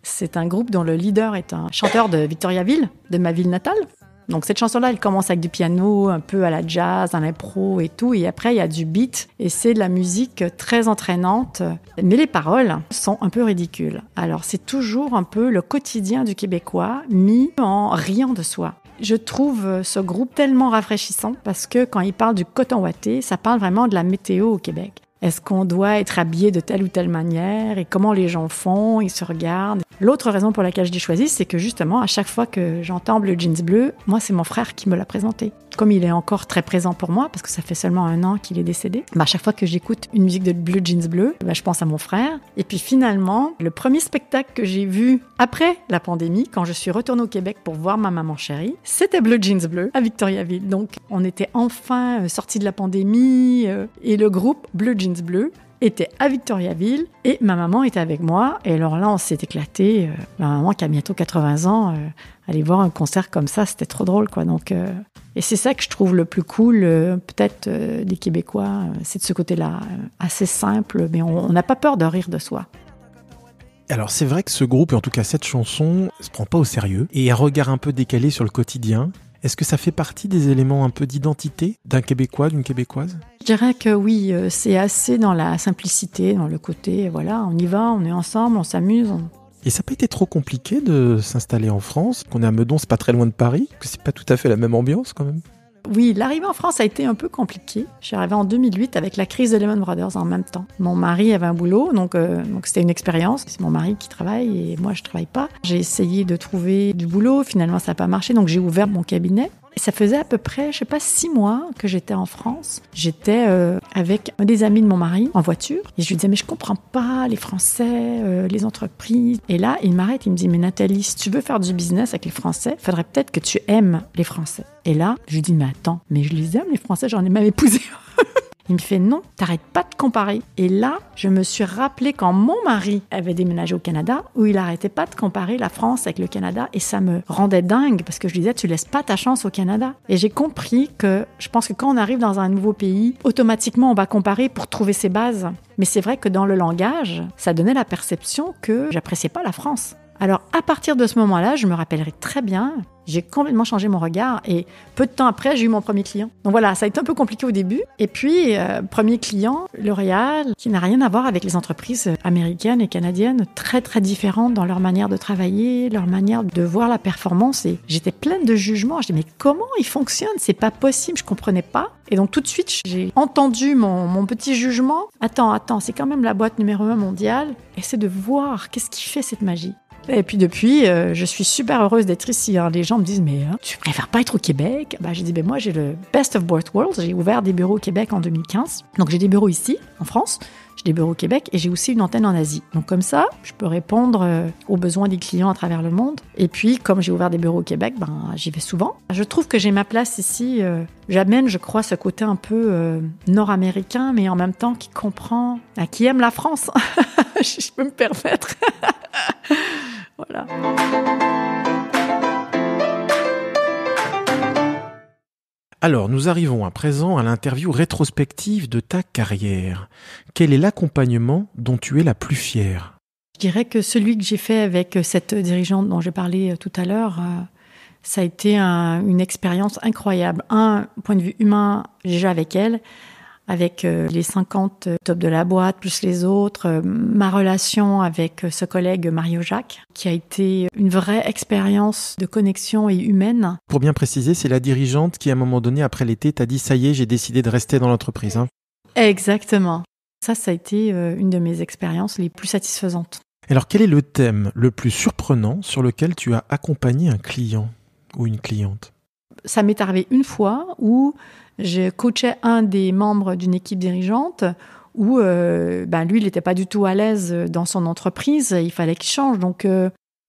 c'est un groupe dont le leader est un chanteur de Victoriaville, de ma ville natale. Donc cette chanson-là, elle commence avec du piano, un peu à la jazz, à l'impro et tout. Et après, il y a du beat et c'est de la musique très entraînante. Mais les paroles sont un peu ridicules. Alors c'est toujours un peu le quotidien du Québécois mis en riant de soi. Je trouve ce groupe tellement rafraîchissant parce que quand il parle du coton ouaté, ça parle vraiment de la météo au Québec. Est-ce qu'on doit être habillé de telle ou telle manière et comment les gens font, ils se regardent. L'autre raison pour laquelle je l'ai choisi, c'est que justement, à chaque fois que j'entends Bleu Jeans Bleu, moi, c'est mon frère qui me l'a présenté. Comme il est encore très présent pour moi, parce que ça fait seulement 1 an qu'il est décédé, à chaque fois que j'écoute une musique de Bleu Jeans Bleu, je pense à mon frère. Et puis finalement, le premier spectacle que j'ai vu après la pandémie, quand je suis retournée au Québec pour voir ma maman chérie, c'était Bleu Jeans Bleu à Victoriaville. Donc, on était enfin sortis de la pandémie et le groupe Bleu Jeans Bleu était à Victoriaville et ma maman était avec moi. Et alors là, on s'est éclaté. Ma maman qui a bientôt 80 ans, aller voir un concert comme ça, c'était trop drôle, quoi. Donc, et c'est ça que je trouve le plus cool, peut-être des Québécois, c'est de ce côté-là, assez simple, mais on n'a pas peur de rire de soi. Alors c'est vrai que ce groupe, et en tout cas cette chanson, se prend pas au sérieux et un regard un peu décalé sur le quotidien. Est-ce que ça fait partie des éléments un peu d'identité d'un Québécois, d'une Québécoise ? Je dirais que oui, c'est assez dans la simplicité, dans le côté, voilà, on y va, on est ensemble, on s'amuse. Et ça n'a pas été trop compliqué de s'installer en France, qu'on est à Meudon, c'est pas très loin de Paris, que c'est pas tout à fait la même ambiance quand même ? Oui, l'arrivée en France a été un peu compliquée. Je suis arrivée en 2008 avec la crise de Lehman Brothers en même temps. Mon mari avait un boulot, donc c'était une expérience. C'est mon mari qui travaille et moi je travaille pas. J'ai essayé de trouver du boulot, finalement ça n'a pas marché, donc j'ai ouvert mon cabinet. Et ça faisait à peu près, 6 mois que j'étais en France. J'étais avec un des amis de mon mari en voiture. Et je lui disais, mais je comprends pas les Français, les entreprises. Et là, il m'arrête, il me dit, mais Nathalie, si tu veux faire du business avec les Français, il faudrait peut-être que tu aimes les Français. Et là, je lui dis, mais attends, mais je les aime les Français, j'en ai même épousé. Il me fait non, t'arrêtes pas de comparer. Et là, je me suis rappelé quand mon mari avait déménagé au Canada, où il arrêtait pas de comparer la France avec le Canada, et ça me rendait dingue parce que je lui disais, tu laisses pas ta chance au Canada. Et j'ai compris que je pense que quand on arrive dans un nouveau pays, automatiquement on va comparer pour trouver ses bases. Mais c'est vrai que dans le langage, ça donnait la perception que j'appréciais pas la France. Alors, à partir de ce moment-là, je me rappellerai très bien, j'ai complètement changé mon regard et peu de temps après, j'ai eu mon premier client. Donc voilà, ça a été un peu compliqué au début. Et puis, premier client, L'Oréal, qui n'a rien à voir avec les entreprises américaines et canadiennes, très très différentes dans leur manière de travailler, leur manière de voir la performance. Et j'étais pleine de jugements. Je disais, mais comment ils fonctionnent ? C'est pas possible, je comprenais pas. Et donc tout de suite, j'ai entendu mon petit jugement. Attends, c'est quand même la boîte numéro 1 mondiale. Essaie de voir qu'est-ce qui fait cette magie. Et puis depuis, je suis super heureuse d'être ici. Alors, les gens me disent, mais tu préfères pas être au Québec ? J'ai dit, moi j'ai le best of both worlds. J'ai ouvert des bureaux au Québec en 2015. Donc j'ai des bureaux ici, en France. J'ai des bureaux au Québec et j'ai aussi une antenne en Asie. Donc comme ça, je peux répondre aux besoins des clients à travers le monde. Et puis, comme j'ai ouvert des bureaux au Québec, j'y vais souvent. Je trouve que j'ai ma place ici. J'amène, je crois, ce côté un peu nord-américain, mais en même temps qui comprend, qui aime la France. Je peux me permettre. Voilà. Alors, nous arrivons à présent à l'interview rétrospective de ta carrière. Quel est l'accompagnement dont tu es la plus fière ? Je dirais que celui que j'ai fait avec cette dirigeante dont j'ai parlé tout à l'heure, ça a été une expérience incroyable. Un point de vue humain, déjà avec elle, avec les 50 top de la boîte, plus les autres, ma relation avec ce collègue Mario Jacques, qui a été une vraie expérience de connexion et humaine. Pour bien préciser, c'est la dirigeante qui, à un moment donné, après l'été, t'a dit « ça y est, j'ai décidé de rester dans l'entreprise ». Exactement. Ça a été une de mes expériences les plus satisfaisantes. Alors, quel est le thème le plus surprenant sur lequel tu as accompagné un client ou une cliente ? Ça m'est arrivé une fois où je coachais un des membres d'une équipe dirigeante où lui, il n'était pas du tout à l'aise dans son entreprise. Il fallait qu'il change. Donc,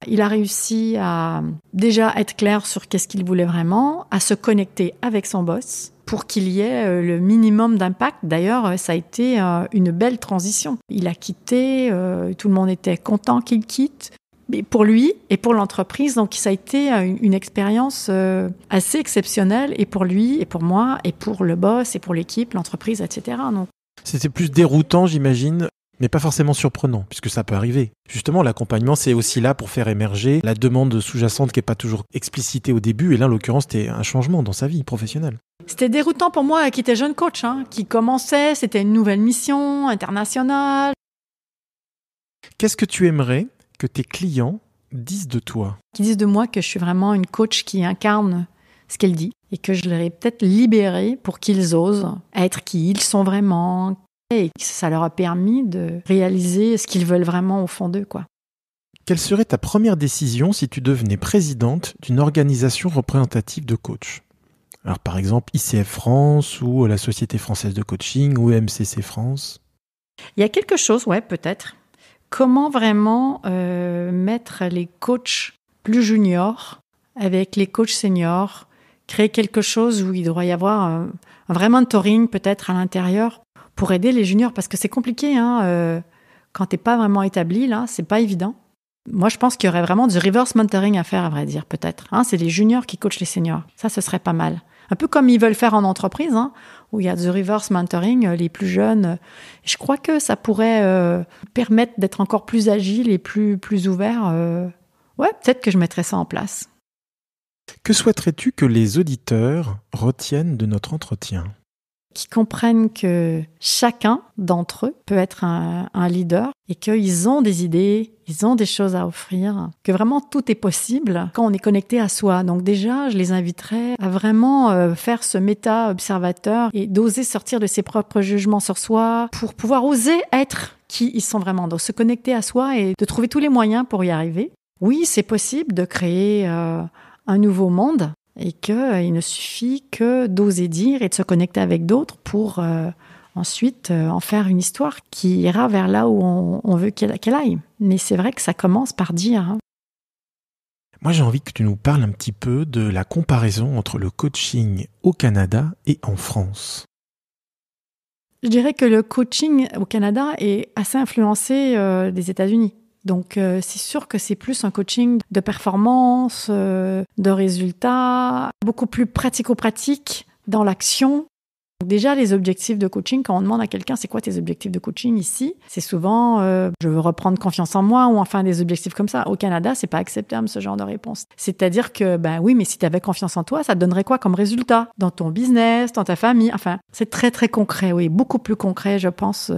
il a réussi à déjà être clair sur qu'est-ce qu'il voulait vraiment, à se connecter avec son boss pour qu'il y ait le minimum d'impact. D'ailleurs, ça a été une belle transition. Il a quitté, tout le monde était content qu'il quitte. Mais pour lui et pour l'entreprise, donc ça a été une expérience assez exceptionnelle, et pour lui, et pour moi, et pour le boss, et pour l'équipe, l'entreprise, etc. Donc, c'était plus déroutant, j'imagine, Mais pas forcément surprenant, puisque ça peut arriver. Justement, l'accompagnement, c'est aussi là pour faire émerger la demande sous-jacente qui n'est pas toujours explicitée au début. Et là, en l'occurrence, c'était un changement dans sa vie professionnelle. C'était déroutant pour moi qui était jeune coach, qui commençait, c'était une nouvelle mission internationale. Qu'est-ce que tu aimerais que tes clients disent de toi ? Qui disent de moi que je suis vraiment une coach qui incarne ce qu'elle dit et que je leur ai peut-être libéré pour qu'ils osent être qui ils sont vraiment. Et ça leur a permis de réaliser ce qu'ils veulent vraiment au fond d'eux, quoi. Quelle serait ta première décision si tu devenais présidente d'une organisation représentative de coach ? Alors par exemple ICF France ou la Société Française de Coaching ou MCC France. Il y a quelque chose, peut-être. Comment vraiment mettre les coachs plus juniors avec les coachs seniors, créer quelque chose où il doit y avoir un vrai mentoring peut-être à l'intérieur pour aider les juniors, parce que c'est compliqué, quand t'es pas vraiment établi, là, c'est pas évident. Moi, je pense qu'il y aurait vraiment du reverse mentoring à faire, à vrai dire, peut-être. C'est les juniors qui coachent les seniors. Ça, ce serait pas mal. Un peu comme ils veulent faire en entreprise, où il y a du reverse mentoring, les plus jeunes. Je crois que ça pourrait permettre d'être encore plus agile et plus ouvert. Peut-être que je mettrais ça en place. Que souhaiterais-tu que les auditeurs retiennent de notre entretien ? Qui comprennent que chacun d'entre eux peut être un leader et qu'ils ont des idées, ils ont des choses à offrir, que vraiment tout est possible quand on est connecté à soi. Donc déjà, je les inviterais à vraiment faire ce méta-observateur et d'oser sortir de ses propres jugements sur soi pour pouvoir oser être qui ils sont vraiment, donc se connecter à soi et de trouver tous les moyens pour y arriver. Oui, c'est possible de créer un nouveau monde, et qu'il ne suffit que d'oser dire et de se connecter avec d'autres pour ensuite en faire une histoire qui ira vers là où on veut qu'elle aille. Mais c'est vrai que ça commence par dire. Moi, j'ai envie que tu nous parles un petit peu de la comparaison entre le coaching au Canada et en France. Je dirais que le coaching au Canada est assez influencé des États-Unis. Donc, c'est sûr que c'est plus un coaching de performance, de résultats, beaucoup plus pratico-pratique dans l'action. Déjà, les objectifs de coaching, quand on demande à quelqu'un c'est quoi tes objectifs de coaching ici, c'est souvent je veux reprendre confiance en moi ou enfin des objectifs comme ça. Au Canada, c'est pas acceptable ce genre de réponse. C'est-à-dire que oui, mais si tu avais confiance en toi, ça te donnerait quoi comme résultat dans ton business, dans ta famille. Enfin, c'est très très concret, oui, beaucoup plus concret, je pense,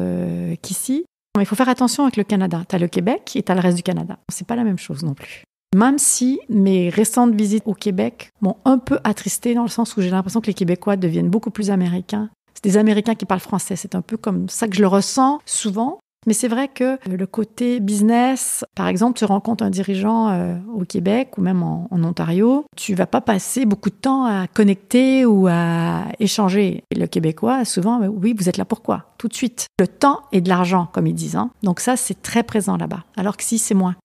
qu'ici. Il faut faire attention avec le Canada. Tu as le Québec et tu as le reste du Canada. C'est pas la même chose non plus. Même si mes récentes visites au Québec m'ont un peu attristée dans le sens où j'ai l'impression que les Québécois deviennent beaucoup plus américains. C'est des Américains qui parlent français. C'est un peu comme ça que je le ressens souvent. Mais c'est vrai que le côté business, par exemple, tu rencontres un dirigeant au Québec ou même en Ontario, tu vas pas passer beaucoup de temps à connecter ou à échanger. Et le Québécois, souvent, oui, vous êtes là pourquoi ? Tout de suite. Le temps et de l'argent, comme ils disent. Donc ça, c'est très présent là-bas. Alors que si, c'est moins.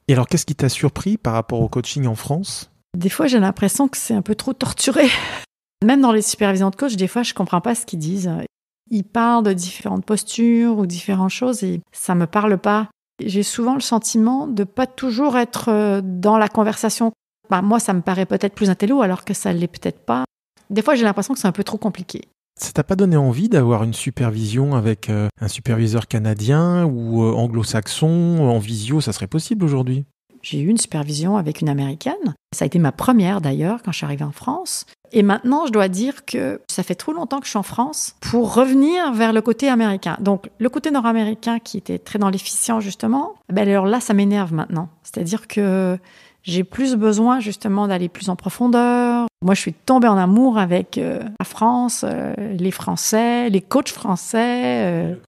Et alors, qu'est-ce qui t'a surpris par rapport au coaching en France ? Des fois, j'ai l'impression que c'est un peu trop torturé. Même dans les supervisions de coach, des fois, je comprends pas ce qu'ils disent. Ils parlent de différentes postures ou différentes choses et ça me parle pas. J'ai souvent le sentiment de pas toujours être dans la conversation. Moi, ça me paraît peut-être plus intello alors que ça l'est peut-être pas. Des fois, j'ai l'impression que c'est un peu trop compliqué. Ça t'a pas donné envie d'avoir une supervision avec un superviseur canadien ou anglo-saxon en visio, ça serait possible aujourd'hui ? J'ai eu une supervision avec une Américaine. Ça a été ma première d'ailleurs quand je suis arrivée en France. Et maintenant, je dois dire que ça fait trop longtemps que je suis en France pour revenir vers le côté américain. Donc, le côté nord-américain qui était très dans l'efficient justement, alors là, ça m'énerve maintenant. C'est-à-dire que j'ai plus besoin justement d'aller plus en profondeur. Moi, je suis tombée en amour avec la France, les Français, les coachs français.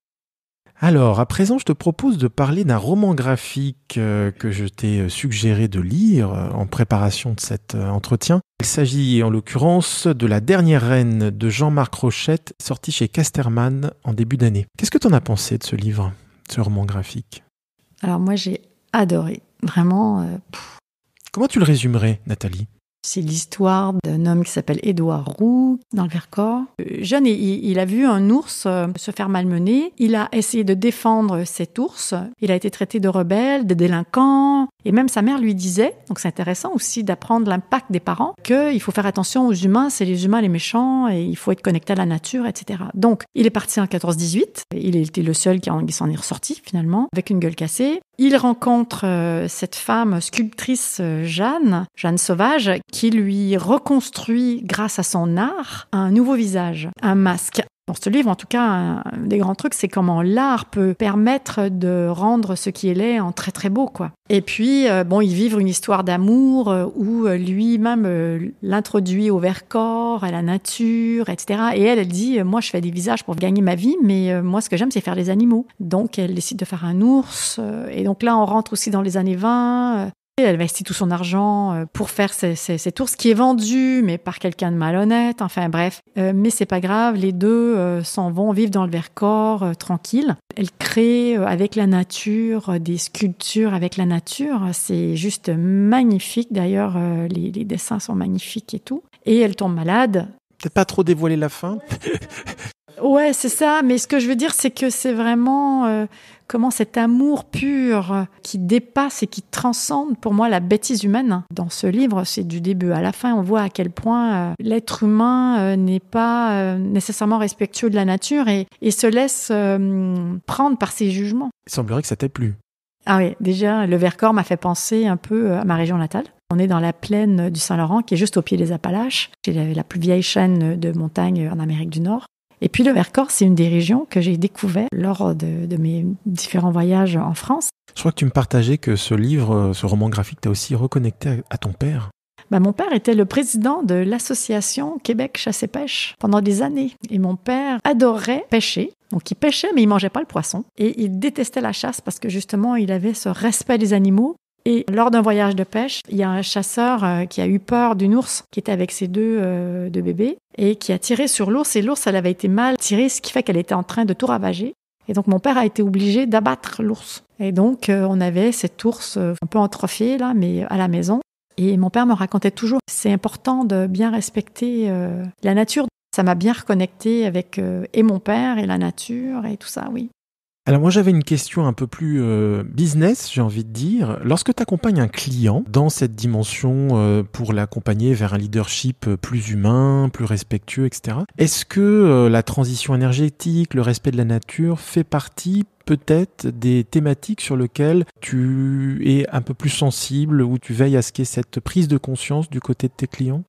Alors, à présent, je te propose de parler d'un roman graphique que je t'ai suggéré de lire en préparation de cet entretien. Il s'agit en l'occurrence de La dernière reine de Jean-Marc Rochette, sorti chez Casterman en début d'année. Qu'est-ce que tu en as pensé de ce livre, ce roman graphique ? Alors moi, j'ai adoré. Vraiment. Comment tu le résumerais, Nathalie ? C'est l'histoire d'un homme qui s'appelle Édouard Roux, dans le Vercors. Jeune, il a vu un ours se faire malmener. Il a essayé de défendre cet ours. Il a été traité de rebelle, de délinquant. Et même sa mère lui disait, donc c'est intéressant aussi d'apprendre l'impact des parents, qu'il faut faire attention aux humains, c'est les humains les méchants, et il faut être connecté à la nature, etc. Donc, il est parti en 14-18. Il était le seul qui s'en est ressorti, finalement, avec une gueule cassée. Il rencontre cette femme sculptrice Jeanne Sauvage, qui lui reconstruit, grâce à son art, un nouveau visage, un masque. Dans ce livre, en tout cas, un des grands trucs, c'est comment l'art peut permettre de rendre ce qui est laid en très très beau, quoi. Et puis, ils vivent une histoire d'amour où lui-même l'introduit au Vercors, à la nature, etc. Et elle dit, moi je fais des visages pour gagner ma vie, mais moi ce que j'aime c'est faire les animaux. Donc elle décide de faire un ours. Et donc là, on rentre aussi dans les années 20. Elle investit tout son argent pour faire cet ours qui est vendu, mais par quelqu'un de malhonnête. Enfin bref, mais c'est pas grave. Les deux s'en vont vivre dans le Vercors tranquille. Elle crée avec la nature des sculptures avec la nature. C'est juste magnifique. D'ailleurs, les dessins sont magnifiques et tout. Et elle tombe malade. Peut-être pas trop dévoiler la fin. Ouais, c'est ça. Mais ce que je veux dire, c'est que c'est vraiment comment cet amour pur qui dépasse et qui transcende pour moi la bêtise humaine. Dans ce livre, c'est du début à la fin. On voit à quel point l'être humain n'est pas nécessairement respectueux de la nature et se laisse prendre par ses jugements. Il semblerait que ça t'ait plu. Ah oui, déjà, le Vercors m'a fait penser un peu à ma région natale. On est dans la plaine du Saint-Laurent, qui est juste au pied des Appalaches. C'est la plus vieille chaîne de montagnes en Amérique du Nord. Et puis le Vercors, c'est une des régions que j'ai découvert lors de mes différents voyages en France. Je crois que tu me partageais que ce livre, ce roman graphique, t'a aussi reconnecté à ton père. Mon père était le président de l'association Québec Chasse et Pêche pendant des années. Et mon père adorait pêcher. Donc il pêchait, mais il mangeait pas le poisson. Et il détestait la chasse parce que justement, il avait ce respect des animaux. Et lors d'un voyage de pêche, il y a un chasseur qui a eu peur d'une ours qui était avec ses deux bébés et qui a tiré sur l'ours. Et l'ours, elle avait été mal tirée, ce qui fait qu'elle était en train de tout ravager. Et donc mon père a été obligé d'abattre l'ours. Et donc on avait cet ours un peu atrophié là, mais à la maison. Et mon père me racontait toujours, c'est important de bien respecter la nature. Ça m'a bien reconnecté avec et mon père et la nature et tout ça, oui. Alors moi j'avais une question un peu plus business, j'ai envie de dire. Lorsque tu accompagnes un client dans cette dimension pour l'accompagner vers un leadership plus humain, plus respectueux, etc., est-ce que la transition énergétique, le respect de la nature fait partie peut-être des thématiques sur lesquelles tu es un peu plus sensible ou tu veilles à ce qu'il y ait cette prise de conscience du côté de tes clients ?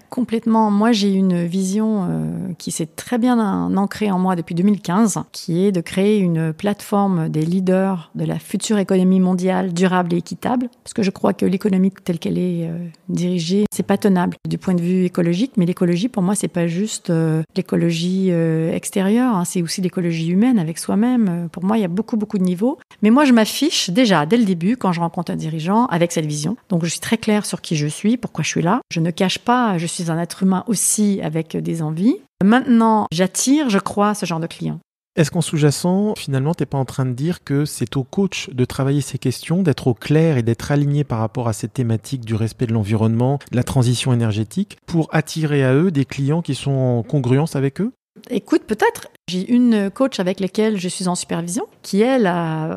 Complètement. Moi, j'ai une vision qui s'est très bien ancrée en moi depuis 2015, qui est de créer une plateforme des leaders de la future économie mondiale durable et équitable, parce que je crois que l'économie telle qu'elle est dirigée, c'est pas tenable du point de vue écologique, mais l'écologie, pour moi, c'est pas juste l'écologie extérieure, hein, c'est aussi l'écologie humaine avec soi-même. Pour moi, il y a beaucoup, beaucoup de niveaux. Mais moi, je m'affiche déjà, dès le début, quand je rencontre un dirigeant, avec cette vision. Donc, je suis très claire sur qui je suis, pourquoi je suis là. Je ne cache pas, je suis un être humain aussi avec des envies. Maintenant, j'attire, je crois, ce genre de clients. Est-ce qu'en sous-jacent, finalement, t'es pas en train de dire que c'est au coach de travailler ces questions, d'être au clair et d'être aligné par rapport à cette thématique du respect de l'environnement, de la transition énergétique, pour attirer à eux des clients qui sont en congruence avec eux ? Écoute, peut-être. J'ai une coach avec laquelle je suis en supervision qui, elle,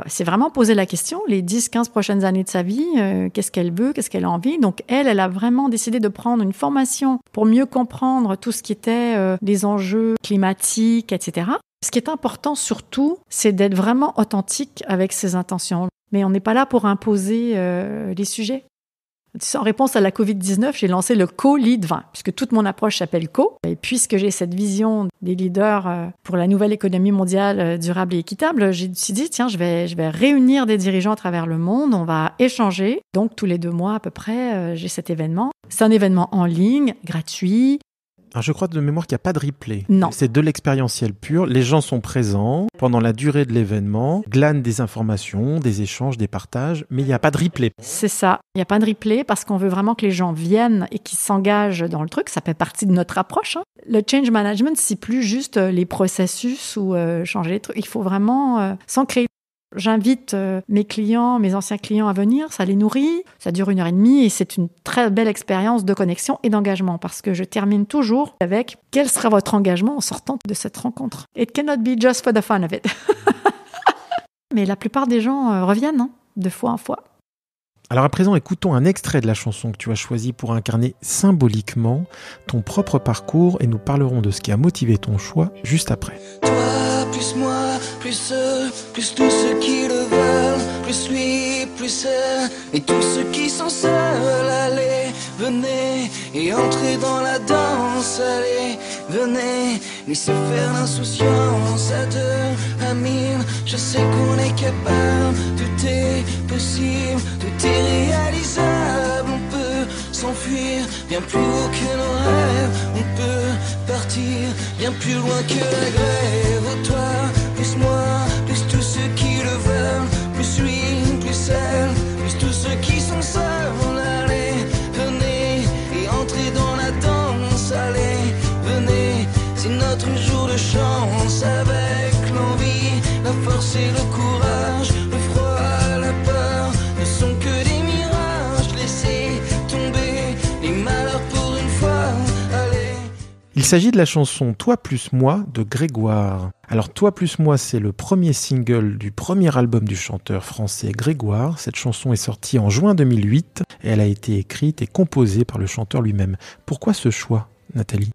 s'est vraiment posé la question, les 10-15 prochaines années de sa vie, qu'est-ce qu'elle veut, qu'est-ce qu'elle a envie. Donc, elle a vraiment décidé de prendre une formation pour mieux comprendre tout ce qui était les enjeux climatiques, etc. Ce qui est important surtout, c'est d'être vraiment authentique avec ses intentions. Mais on n'est pas là pour imposer les sujets. En réponse à la Covid-19, j'ai lancé le Co-Lead 20, puisque toute mon approche s'appelle Co. Et puisque j'ai cette vision des leaders pour la nouvelle économie mondiale durable et équitable, j'ai dit, tiens, je vais réunir des dirigeants à travers le monde, on va échanger. Donc, tous les 2 mois à peu près, j'ai cet événement. C'est un événement en ligne, gratuit. Alors je crois de mémoire qu'il n'y a pas de replay. Non. C'est de l'expérientiel pur. Les gens sont présents pendant la durée de l'événement, glanent des informations, des échanges, des partages, mais il n'y a pas de replay. C'est ça. Il n'y a pas de replay parce qu'on veut vraiment que les gens viennent et qu'ils s'engagent dans le truc. Ça fait partie de notre approche. Hein. Le change management, c'est plus juste les processus ou changer les trucs. Il faut vraiment s'ancrer. J'invite mes clients, mes anciens clients à venir, ça les nourrit, ça dure 1h30 et c'est une très belle expérience de connexion et d'engagement parce que je termine toujours avec « Quel sera votre engagement en sortant de cette rencontre ?» It cannot be just for the fun of it. Mais la plupart des gens reviennent, de fois en fois. Alors à présent, écoutons un extrait de la chanson que tu as choisi pour incarner symboliquement ton propre parcours et nous parlerons de ce qui a motivé ton choix juste après. Toi, plus moi, plus eux, plus tous ceux qui le veulent, plus lui, plus elle, et tous ceux qui sont seuls. Allez, venez et entrez dans la danse. Allez, venez, laissez faire l'insouciance à 2, à 1000. Je sais qu'on est capable, tout est possible, tout est réalisable. On peut s'enfuir bien plus haut que nos rêves. On peut partir bien plus loin que la grève. Toi, plus moi, plus tous ceux qui le veulent, plus lui, plus elle, plus tous ceux qui sont seuls. Allez, venez et entrez dans la danse. Allez, venez, c'est notre jour de chance. Avec l'envie, la force et le courage, le froid, la peur ne sont que des mirages. Laissez tomber les malheurs pour une fois. Allez. Il s'agit de la chanson « Toi plus moi » de Grégoire. Alors « Toi plus moi », c'est le premier single du premier album du chanteur français Grégoire. Cette chanson est sortie en juin 2008 et elle a été écrite et composée par le chanteur lui-même. Pourquoi ce choix, Nathalie ?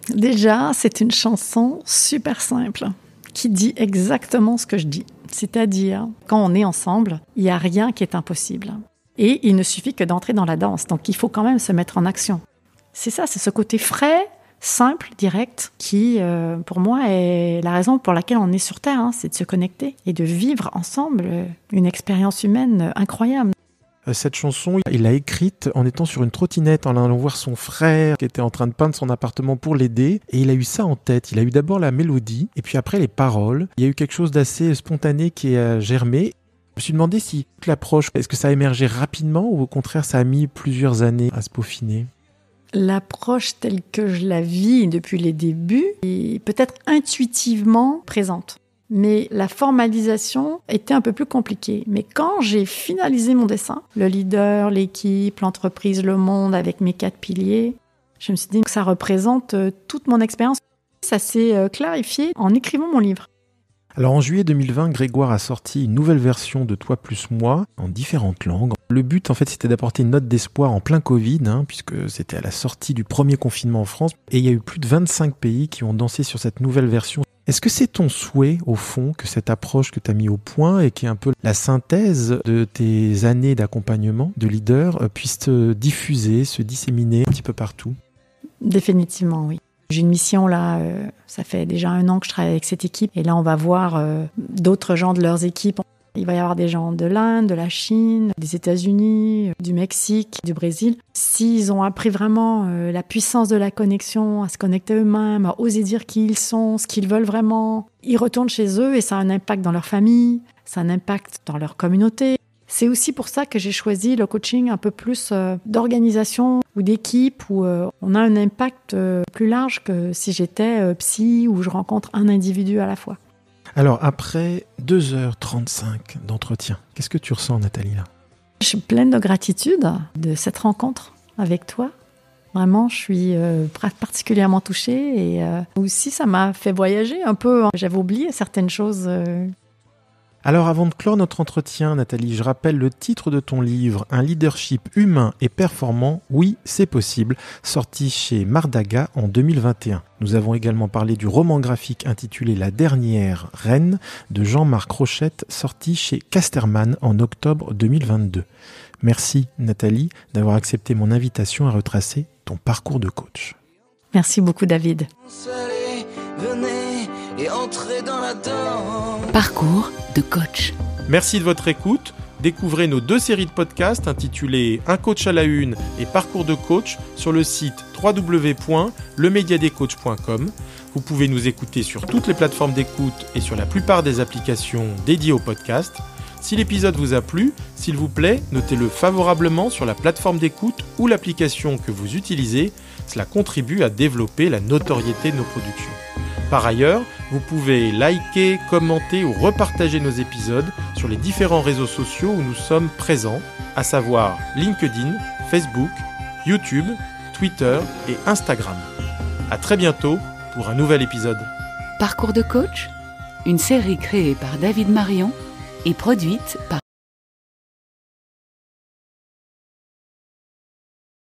Déjà, c'est une chanson super simple qui dit exactement ce que je dis. C'est-à-dire, quand on est ensemble, il n'y a rien qui est impossible. Et il ne suffit que d'entrer dans la danse. Donc, il faut quand même se mettre en action. C'est ça, c'est ce côté frais, simple, direct, qui, pour moi, est la raison pour laquelle on est sur Terre. C'est de se connecter et de vivre ensemble une expérience humaine incroyable. Cette chanson, il l'a écrite en étant sur une trottinette, en allant voir son frère qui était en train de peindre son appartement pour l'aider. Et il a eu ça en tête. Il a eu d'abord la mélodie et puis après les paroles. Il y a eu quelque chose d'assez spontané qui a germé. Je me suis demandé si l'approche, est-ce que ça a émergé rapidement ou au contraire ça a mis plusieurs années à se peaufiner ? L'approche telle que je la vis depuis les débuts est peut-être intuitivement présente. Mais la formalisation était un peu plus compliquée. Mais quand j'ai finalisé mon dessin, le leader, l'équipe, l'entreprise, le monde, avec mes 4 piliers, je me suis dit que ça représente toute mon expérience. Ça s'est clarifié en écrivant mon livre. Alors en juillet 2020, Grégoire a sorti une nouvelle version de Toi plus moi en différentes langues. Le but en fait c'était d'apporter une note d'espoir en plein Covid, puisque c'était à la sortie du premier confinement en France. Et il y a eu plus de 25 pays qui ont dansé sur cette nouvelle version. Est-ce que c'est ton souhait, au fond, que cette approche que tu as mis au point et qui est un peu la synthèse de tes années d'accompagnement, de leader, puisse se diffuser, se disséminer un petit peu partout ? Définitivement, oui. J'ai une mission là, ça fait déjà 1 an que je travaille avec cette équipe et là on va voir d'autres gens de leurs équipes. Il va y avoir des gens de l'Inde, de la Chine, des États-Unis, du Mexique, du Brésil. S'ils ont appris vraiment la puissance de la connexion, à se connecter eux-mêmes, à oser dire qui ils sont, ce qu'ils veulent vraiment, ils retournent chez eux et ça a un impact dans leur famille, ça a un impact dans leur communauté. C'est aussi pour ça que j'ai choisi le coaching un peu plus d'organisation ou d'équipe où on a un impact plus large que si j'étais psy où je rencontre un individu à la fois. Alors après 2h35 d'entretien, qu'est-ce que tu ressens, Nathalie, là ? Je suis pleine de gratitude de cette rencontre avec toi. Vraiment, je suis particulièrement touchée et aussi ça m'a fait voyager un peu. J'avais oublié certaines choses. Alors avant de clore notre entretien, Nathalie, je rappelle le titre de ton livre, Un leadership humain et performant, oui, c'est possible, sorti chez Mardaga en 2021. Nous avons également parlé du roman graphique intitulé La dernière reine de Jean-Marc Rochette, sorti chez Casterman en octobre 2022. Merci Nathalie d'avoir accepté mon invitation à retracer ton parcours de coach. Merci beaucoup David. Allez, venez et entrez dans la danse. Parcours de coach. Merci de votre écoute. Découvrez nos 2 séries de podcasts intitulées Un coach à la une et Parcours de coach sur le site www.lemediadescoachs.com. Vous pouvez nous écouter sur toutes les plateformes d'écoute et sur la plupart des applications dédiées au podcast. Si l'épisode vous a plu, s'il vous plaît, notez-le favorablement sur la plateforme d'écoute ou l'application que vous utilisez. Cela contribue à développer la notoriété de nos productions. Par ailleurs, vous pouvez liker, commenter ou repartager nos épisodes sur les différents réseaux sociaux où nous sommes présents, à savoir LinkedIn, Facebook, YouTube, Twitter et Instagram. À très bientôt pour un nouvel épisode. Parcours de coach, une série créée par David Marion et produite par